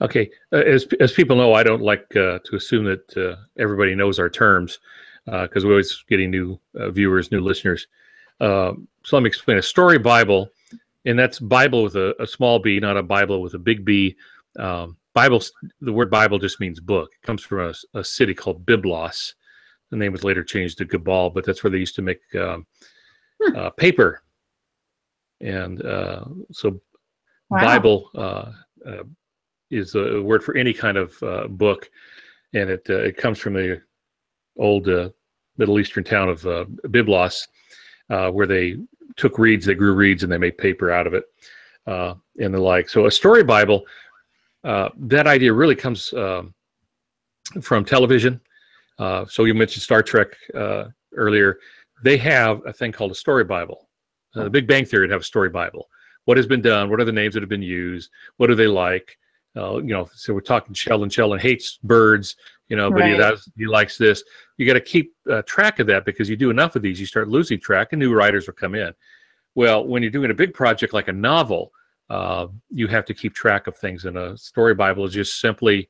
Okay. As people know, I don't like to assume that everybody knows our terms, because we're always getting new viewers, new listeners. So let me explain. A story Bible, and that's Bible with a small b, not a Bible with a big B. Bible, the word Bible just means book. It comes from a city called Byblos. The name was later changed to Gabal, but that's where they used to make paper. And so Bible is a word for any kind of book, and it comes from the old Middle Eastern town of Byblos, where they took reeds, they grew reeds, and they made paper out of it, and the like. So a story Bible, that idea really comes from television. So you mentioned Star Trek earlier. They have a thing called a story Bible. The Big Bang Theory would have a story Bible. What has been done? What are the names that have been used? What do they like? So we're talking Sheldon hates birds, but he likes this. You got to keep track of that, because you do enough of these, you start losing track, and new writers will come in. Well, when you're doing a big project like a novel, you have to keep track of things. And a story Bible is just simply,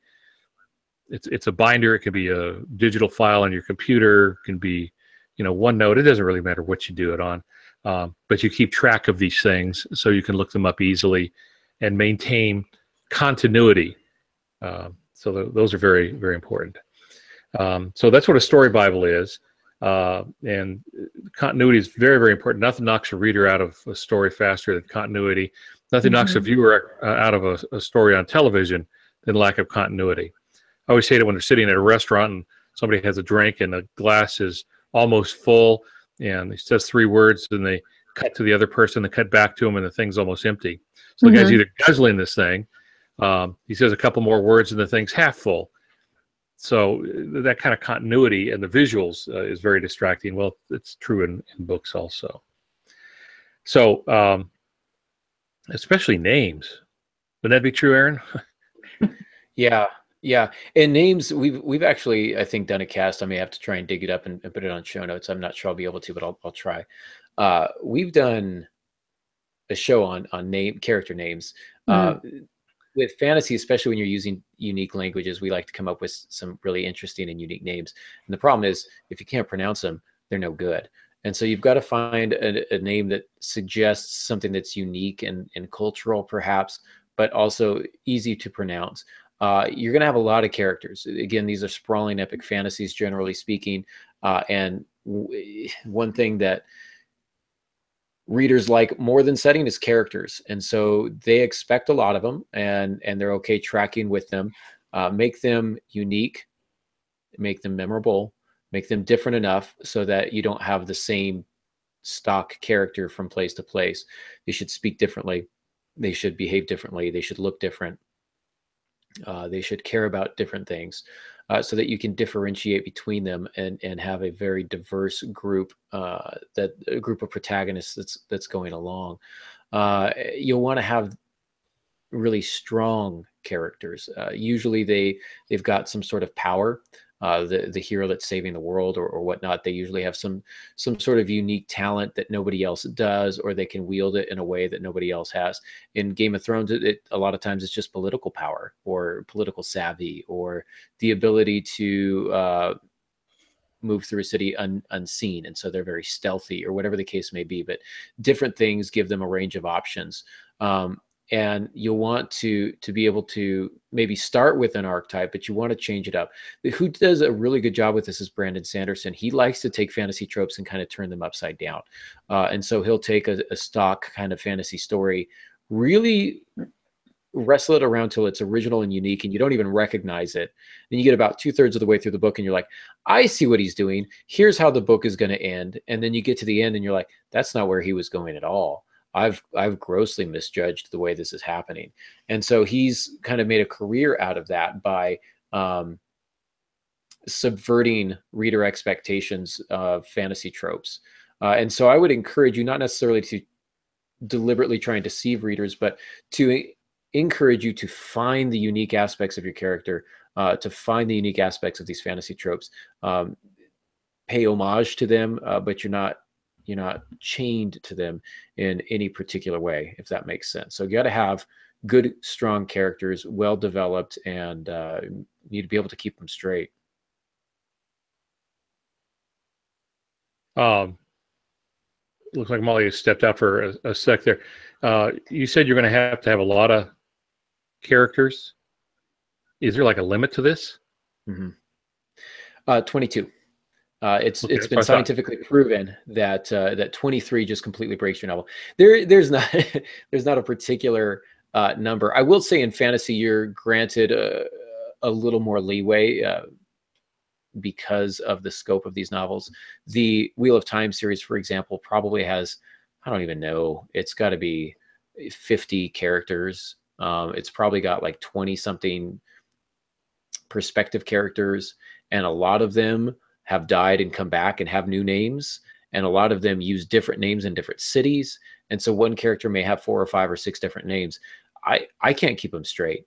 it's a binder. It can be a digital file on your computer. It can be, OneNote. It doesn't really matter what you do it on, but you keep track of these things so you can look them up easily and maintain continuity. So those are very, very important. So that's what a story Bible is. And continuity is very, very important. Nothing knocks a reader out of a story faster than continuity. Nothing knocks a viewer out of a story on television than lack of continuity. I always say that when they're sitting at a restaurant and somebody has a drink and the glass is almost full and he says 3 words and they cut to the other person, they cut back to him and the thing's almost empty. So the guy's either guzzling this thing, he says a couple more words and the thing's half full. So that kind of continuity and the visuals is very distracting. Well, it's true in books also. So especially names. Would that be true, Aaron? Yeah. And names, we've actually, I think, done a cast. I may have to try and dig it up and put it on show notes. I'm not sure I'll be able to, but I'll try. We've done a show on character names. With fantasy, especially when you're using unique languages, we like to come up with some really interesting and unique names. And the problem is, if you can't pronounce them, they're no good. And so you've got to find a name that suggests something that's unique and cultural, perhaps, but also easy to pronounce. You're going to have a lot of characters. Again, these are sprawling epic fantasies, generally speaking. And one thing that readers like more than setting is characters. And so they expect a lot of them, and they're okay tracking with them. Make them unique, make them memorable, make them different enough so that you don't have the same stock character from place to place. They should speak differently. They should behave differently. They should look different. They should care about different things, so that you can differentiate between them and have a very diverse group, that a group of protagonists that's going along. You'll want to have really strong characters. Usually they've got some sort of power. The hero that's saving the world or whatnot, they usually have some sort of unique talent that nobody else does, or they can wield it in a way that nobody else has. In Game of Thrones, a lot of times it's just political power or political savvy or the ability to move through a city unseen, and so they're very stealthy or whatever the case may be. But different things give them a range of options. And you'll want to be able to maybe start with an archetype, but you want to change it up. Who does a really good job with this is Brandon Sanderson. He likes to take fantasy tropes and kind of turn them upside down. And so he'll take a stock kind of fantasy story, really wrestle it around till it's original and unique, and you don't even recognize it. Then you get about 2/3 of the way through the book and you're like, I see what he's doing. Here's how the book is going to end. And then you get to the end and you're like, that's not where he was going at all. I've grossly misjudged the way this is happening. And so he's kind of made a career out of that by subverting reader expectations of fantasy tropes. And so I would encourage you not necessarily to deliberately try and deceive readers, but to encourage you to find the unique aspects of your character, to find the unique aspects of these fantasy tropes, pay homage to them, but you're not chained to them in any particular way, if that makes sense. So you got to have good, strong characters, well developed, and need to be able to keep them straight. Looks like Molly has stepped out for a sec there. You said you're going to have a lot of characters. Is there like a limit to this? 22. It's been scientifically proven that that 23 just completely breaks your novel. There's not there's not a particular number. I will say in fantasy you're granted a little more leeway because of the scope of these novels. The Wheel of Time series, for example, probably has, I don't even know, it's got to be 50 characters. It's probably got like 20 something perspective characters, and a lot of them have died and come back and have new names, and a lot of them use different names in different cities. And so one character may have 4 or 5 or 6 different names. I can't keep them straight.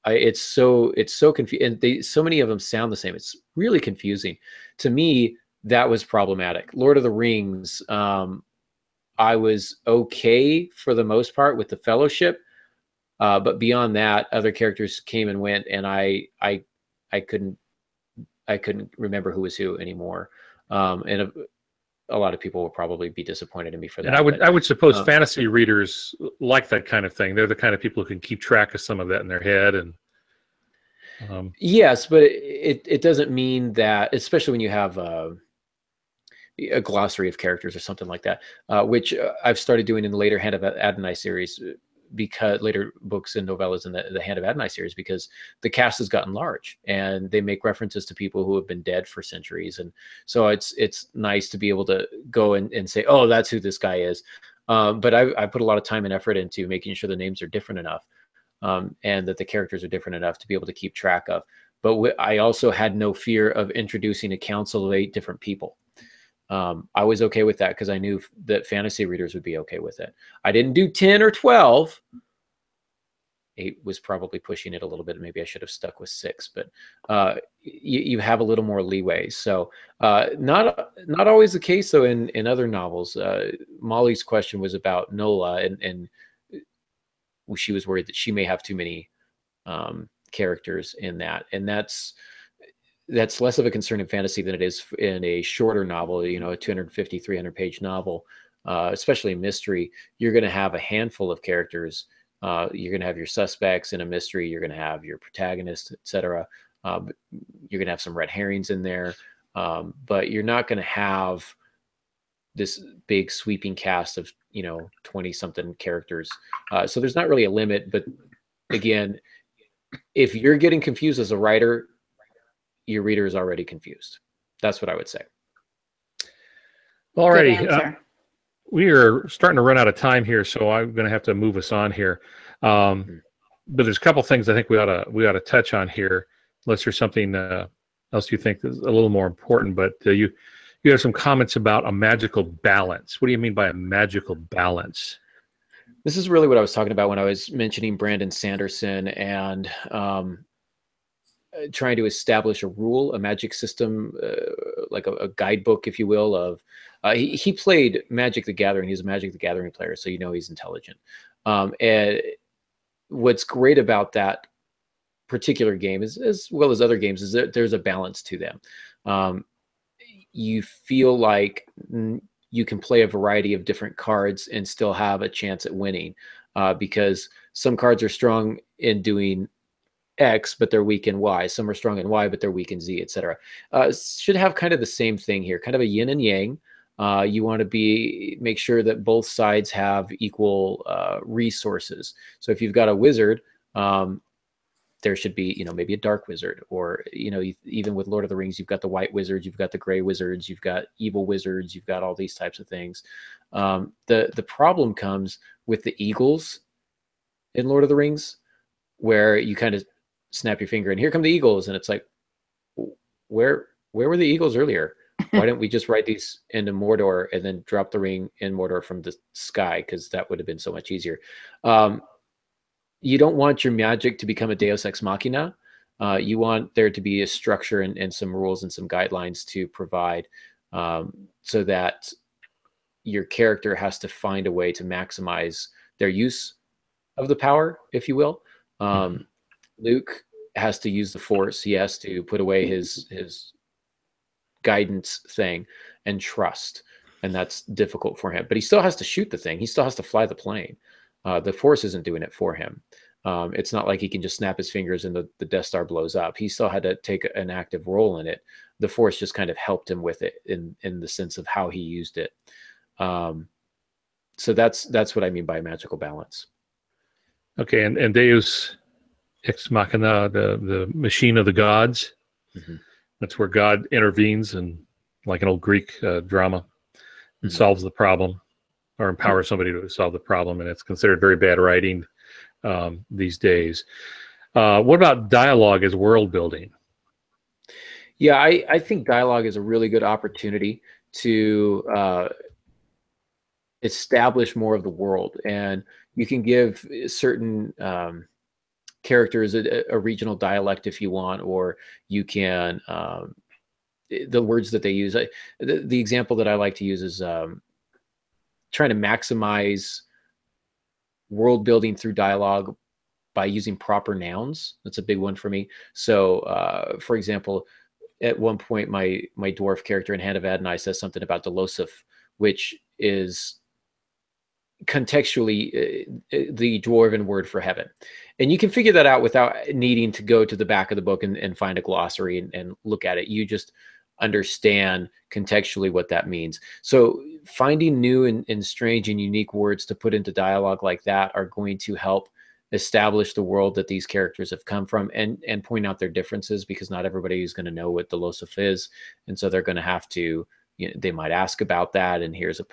It's so confusing, and so many of them sound the same. It's really confusing. To me, that was problematic. Lord of the Rings, I was okay for the most part with the Fellowship, but beyond that, other characters came and went, and I couldn't remember who was who anymore. And a lot of people will probably be disappointed in me for that. And I would suppose fantasy readers like that kind of thing. They're the kind of people who can keep track of some of that in their head. And Yes, but it doesn't mean that, especially when you have a glossary of characters or something like that, which I've started doing in the later Hand of Adonai series, because later books and novellas in the Hand of Adonai series, because the cast has gotten large and they make references to people who have been dead for centuries. And so it's nice to be able to go and say, oh, that's who this guy is. But I put a lot of time and effort into making sure the names are different enough, and that the characters are different enough to be able to keep track of. But I also had no fear of introducing a council of 8 different people. I was okay with that because I knew that fantasy readers would be okay with it. I didn't do 10 or 12. 8 was probably pushing it a little bit. Maybe I should have stuck with 6, but you have a little more leeway. So not always the case, though, in other novels. Molly's question was about Nola, and she was worried that she may have too many characters in that. And that's less of a concern in fantasy than it is in a shorter novel, a 250, 300-page novel, especially mystery. You're going to have a handful of characters. You're going to have your suspects in a mystery. You're going to have your protagonist, etc. You're going to have some red herrings in there, but you're not going to have this big sweeping cast of 20-something characters. So there's not really a limit. But again, if you're getting confused as a writer, your reader is already confused. That's what I would say. Alrighty. We are starting to run out of time here, so I'm going to have to move us on here. But there's a couple things I think we ought to touch on here, unless there's something else you think is a little more important. But you have some comments about a magical balance. What do you mean by a magical balance? This is really what I was talking about when I was mentioning Brandon Sanderson and trying to establish a rule, a magic system, like a guidebook, if you will, of he played Magic the Gathering. He's a Magic the Gathering player, so he's intelligent. And what's great about that particular game, as well as other games, is that there's a balance to them. You feel like you can play a variety of different cards and still have a chance at winning, because some cards are strong in doing X, but they're weak in Y. Some are strong in Y, but they're weak in Z, etc. Should have kind of the same thing here, kind of a yin and yang. You want to make sure that both sides have equal resources. So if you've got a wizard, there should be, maybe a dark wizard, or, even with Lord of the Rings, you've got the white wizards, you've got the gray wizards, you've got evil wizards, you've got all these types of things. The problem comes with the eagles in Lord of the Rings, where you kind of snap your finger and here come the eagles, and it's like, where were the eagles earlier? Why didn't we just write these into Mordor and then drop the ring in Mordor from the sky? Because that would have been so much easier. You don't want your magic to become a Deus Ex Machina. You want there to be a structure and some rules and some guidelines to provide, so that your character has to find a way to maximize their use of the power, if you will. Luke has to use the Force. He has to put away his guidance thing and trust, and that's difficult for him. But he still has to shoot the thing. He still has to fly the plane. The Force isn't doing it for him. It's not like he can just snap his fingers and the Death Star blows up. He still had to take an active role in it. The Force just kind of helped him with it in the sense of how he used it. So that's what I mean by magical balance. Okay, and Deus Ex Machina, the machine of the gods. Mm-hmm. That's where God intervenes, and like an old Greek drama, and solves the problem, or empowers somebody to solve the problem, and it's considered very bad writing these days. What about dialogue as world building? Yeah, I think dialogue is a really good opportunity to establish more of the world, and you can give certain characters a regional dialect if you want, or you can the words that they use. The example that I like to use is trying to maximize world building through dialogue by using proper nouns. That's a big one for me. So for example, at one point my dwarf character in Hand of Adonai says something about Delosif, which is contextually the dwarven word for heaven. And you can figure that out without needing to go to the back of the book and find a glossary and look at it. You just understand contextually what that means. So finding new and strange and unique words to put into dialogue like that are going to help establish the world that these characters have come from, and point out their differences, because not everybody is going to know what the Losif is. And so they're going to have to, they might ask about that. And here's a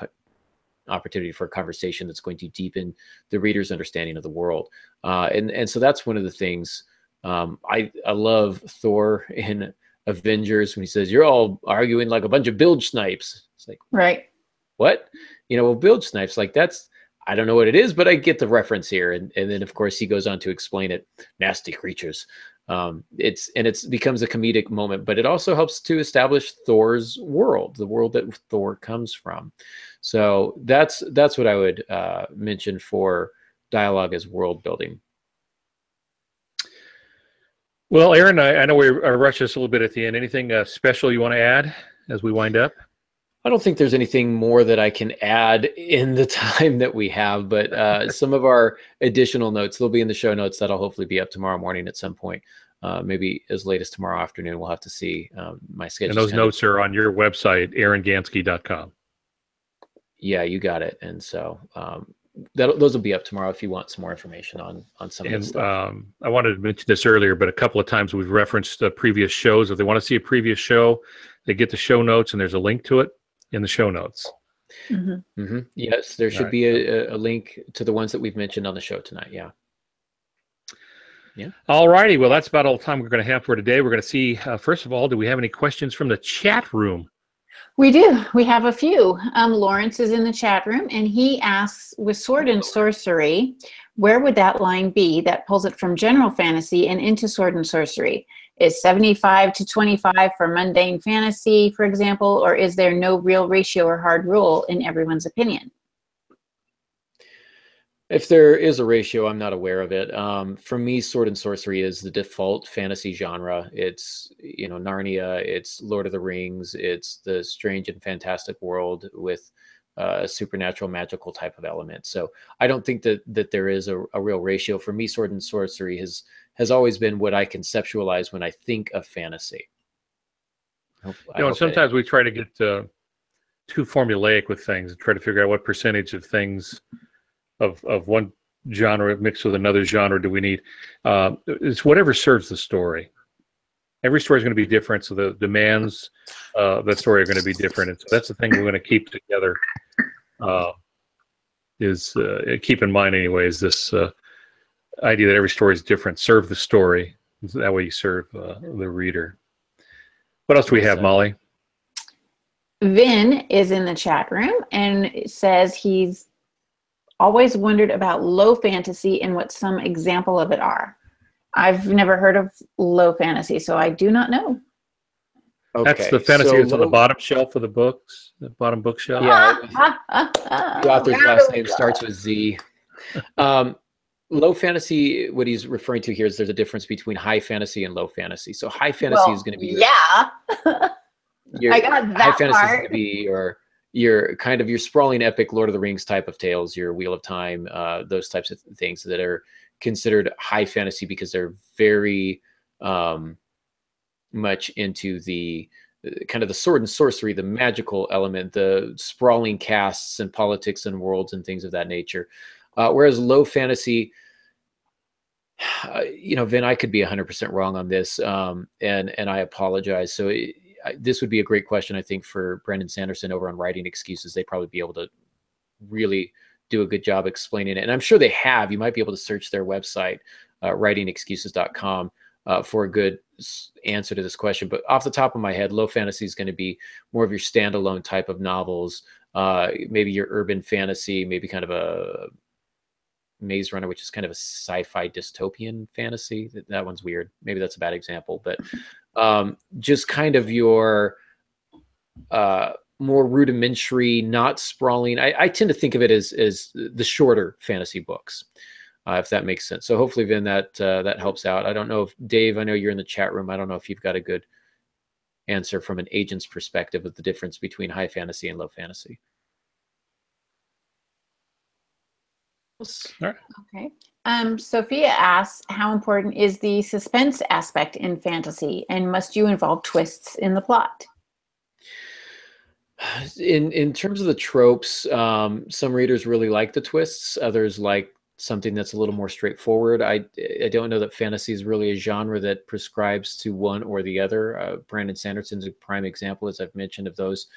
opportunity for a conversation that's going to deepen the reader's understanding of the world. And so that's one of the things. I love Thor in Avengers when he says, "You're all arguing like a bunch of bilge snipes." It's like, right. What? Well, bilge snipes, like that's, I don't know what it is, but I get the reference here. And then of course he goes on to explain it. Nasty creatures. It becomes a comedic moment, but it also helps to establish Thor's world, the world that Thor comes from. So that's what I would mention for dialogue as world building. Well, Aaron, I know we rushed this a little bit at the end. Anything special you want to add as we wind up? I don't think there's anything more that I can add in the time that we have, but some of our additional notes, they'll be in the show notes. That'll hopefully be up tomorrow morning at some point, maybe as late as tomorrow afternoon. We'll have to see my schedule. And those notes are on your website, aarongansky.com. Yeah, you got it. And so those will be up tomorrow if you want some more information on some of this stuff. I wanted to mention this earlier, but a couple of times we've referenced previous shows. If they want to see a previous show, they get the show notes, and there's a link to it in the show notes. Mm-hmm. Mm-hmm. Yes, there should be a link to the ones that we've mentioned on the show tonight. Yeah. Yeah. All righty. Well, that's about all the time we're going to have for today. We're going to see, first of all, do we have any questions from the chat room? We do. We have a few. Lawrence is in the chat room, and he asks, with sword and sorcery, where would that line be that pulls it from general fantasy and into sword and sorcery? Is 75 to 25 for mundane fantasy, for example, or is there no real ratio or hard rule in everyone's opinion? If there is a ratio, I'm not aware of it. For me, sword and sorcery is the default fantasy genre. It's, Narnia, it's Lord of the Rings, it's the strange and fantastic world with a supernatural magical type of element. So I don't think that there is a real ratio. For me, sword and sorcery has always been what I conceptualize when I think of fantasy. Sometimes we try to get too formulaic with things and try to figure out what percentage of things of one genre mixed with another genre do we need. It's whatever serves the story. Every story is going to be different, so the demands of that story are going to be different. And so that's the thing we're going to keep together. Keep in mind, anyways, this idea that every story is different. Serve the story. That way you serve the reader. What else do we have, Molly? Vin is in the chat room and says he's always wondered about low fantasy and what some example of it are. I've never heard of low fantasy, so I do not know. Okay, that's the fantasy that's on the bottom shelf of the books, the bottom bookshelf. Yeah. The author's last name starts with Z. Low fantasy, what he's referring to here is there's a difference between high fantasy and low fantasy. So high fantasy is going to be I got that high fantasy part. is going to be your kind of your sprawling epic Lord of the Rings type of tales, your Wheel of Time, those types of things that are considered high fantasy because they're very much into the kind of the sword and sorcery, the magical element, the sprawling casts and politics and worlds and things of that nature. Whereas low fantasy, Vin, I could be 100% wrong on this, and I apologize. So this would be a great question, I think, for Brendan Sanderson over on Writing Excuses. They'd probably be able to really do a good job explaining it. And I'm sure they have. You might be able to search their website, writingexcuses.com, for a good answer to this question. But off the top of my head, low fantasy is going to be more of your standalone type of novels, maybe your urban fantasy, maybe kind of a Maze Runner, which is kind of a sci-fi dystopian fantasy. That one's weird. Maybe that's a bad example, but just kind of your more rudimentary, not sprawling. I tend to think of it as the shorter fantasy books, if that makes sense. So hopefully, Vin, that helps out. I don't know if Dave, I know you're in the chat room. I don't know if you've got a good answer from an agent's perspective of the difference between high fantasy and low fantasy. All right. Okay. Sophia asks, how important is the suspense aspect in fantasy, and must you involve twists in the plot? In terms of the tropes, some readers really like the twists. Others like something that's a little more straightforward. I don't know that fantasy is really a genre that prescribes to one or the other. Brandon Sanderson's a prime example, as I've mentioned, of those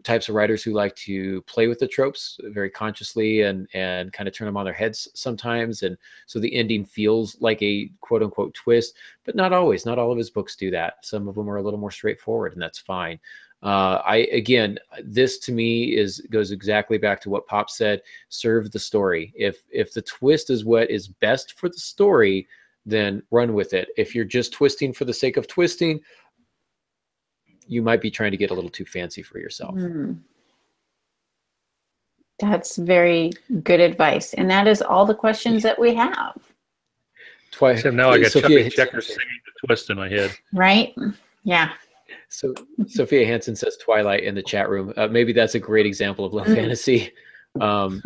types of writers who like to play with the tropes very consciously and kind of turn them on their heads sometimes. And so the ending feels like a quote unquote twist, but not always. Not all of his books do that. Some of them are a little more straightforward, and that's fine. Again, this to me goes exactly back to what Pop said: serve the story. If the twist is what is best for the story, then run with it. If you're just twisting for the sake of twisting, you might be trying to get a little too fancy for yourself. That's very good advice. And that is all the questions that we have. Except now I got Sophia Checkers singing the twist in my head. Right? Yeah. So Sophia Hansen says Twilight in the chat room. Maybe that's a great example of low fantasy. Was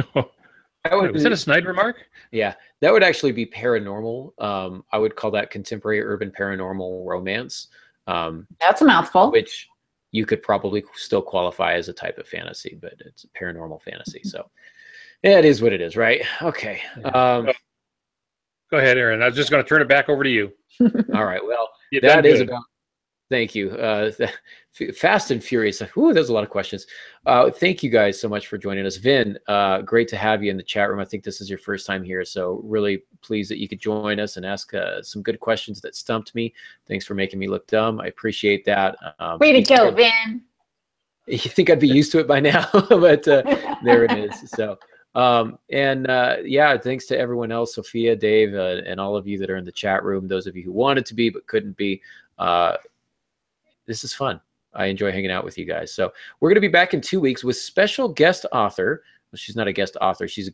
that a snide remark? Yeah, that would actually be paranormal. I would call that contemporary urban paranormal romance. That's a mouthful. Which you could probably still qualify as a type of fantasy, but it's a paranormal fantasy. So yeah, it is what it is, right? Okay. Go ahead, Aaron. I was just going to turn it back over to you. All right. Well, that is about. Thank you. Fast and Furious. Ooh, there's a lot of questions. Thank you guys so much for joining us. Vin, great to have you in the chat room. I think this is your first time here, so really pleased that you could join us and ask some good questions that stumped me. Thanks for making me look dumb. I appreciate that. Way to go, Vin. You think I'd be used to it by now, but there it is. So, yeah, thanks to everyone else, Sophia, Dave, and all of you that are in the chat room, those of you who wanted to be but couldn't be. This is fun. I enjoy hanging out with you guys. So we're going to be back in 2 weeks with special guest author. Well, she's not a guest author. She's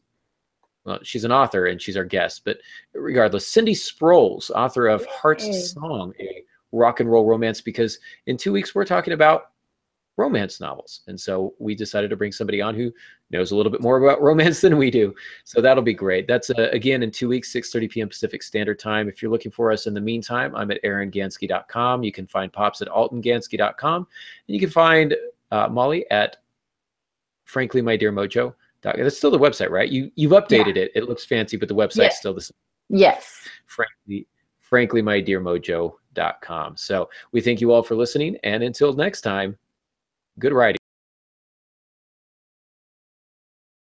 an author, and she's our guest. But regardless, Cindy Sproles, author of Heart's Song, a rock and roll romance, because in 2 weeks we're talking about romance novels. And so we decided to bring somebody on who knows a little bit more about romance than we do. So that'll be great. That's again in 2 weeks, 6:30 p.m. Pacific Standard Time. If you're looking for us in the meantime, I'm at aarongansky.com. You can find Pops at altongansky.com. And you can find Molly at franklyMyDearMojo. That's still the website, right? You've updated it. It looks fancy, but the website's still the same. Yes. franklyMyDearMojo.com. So we thank you all for listening. And until next time, good writing.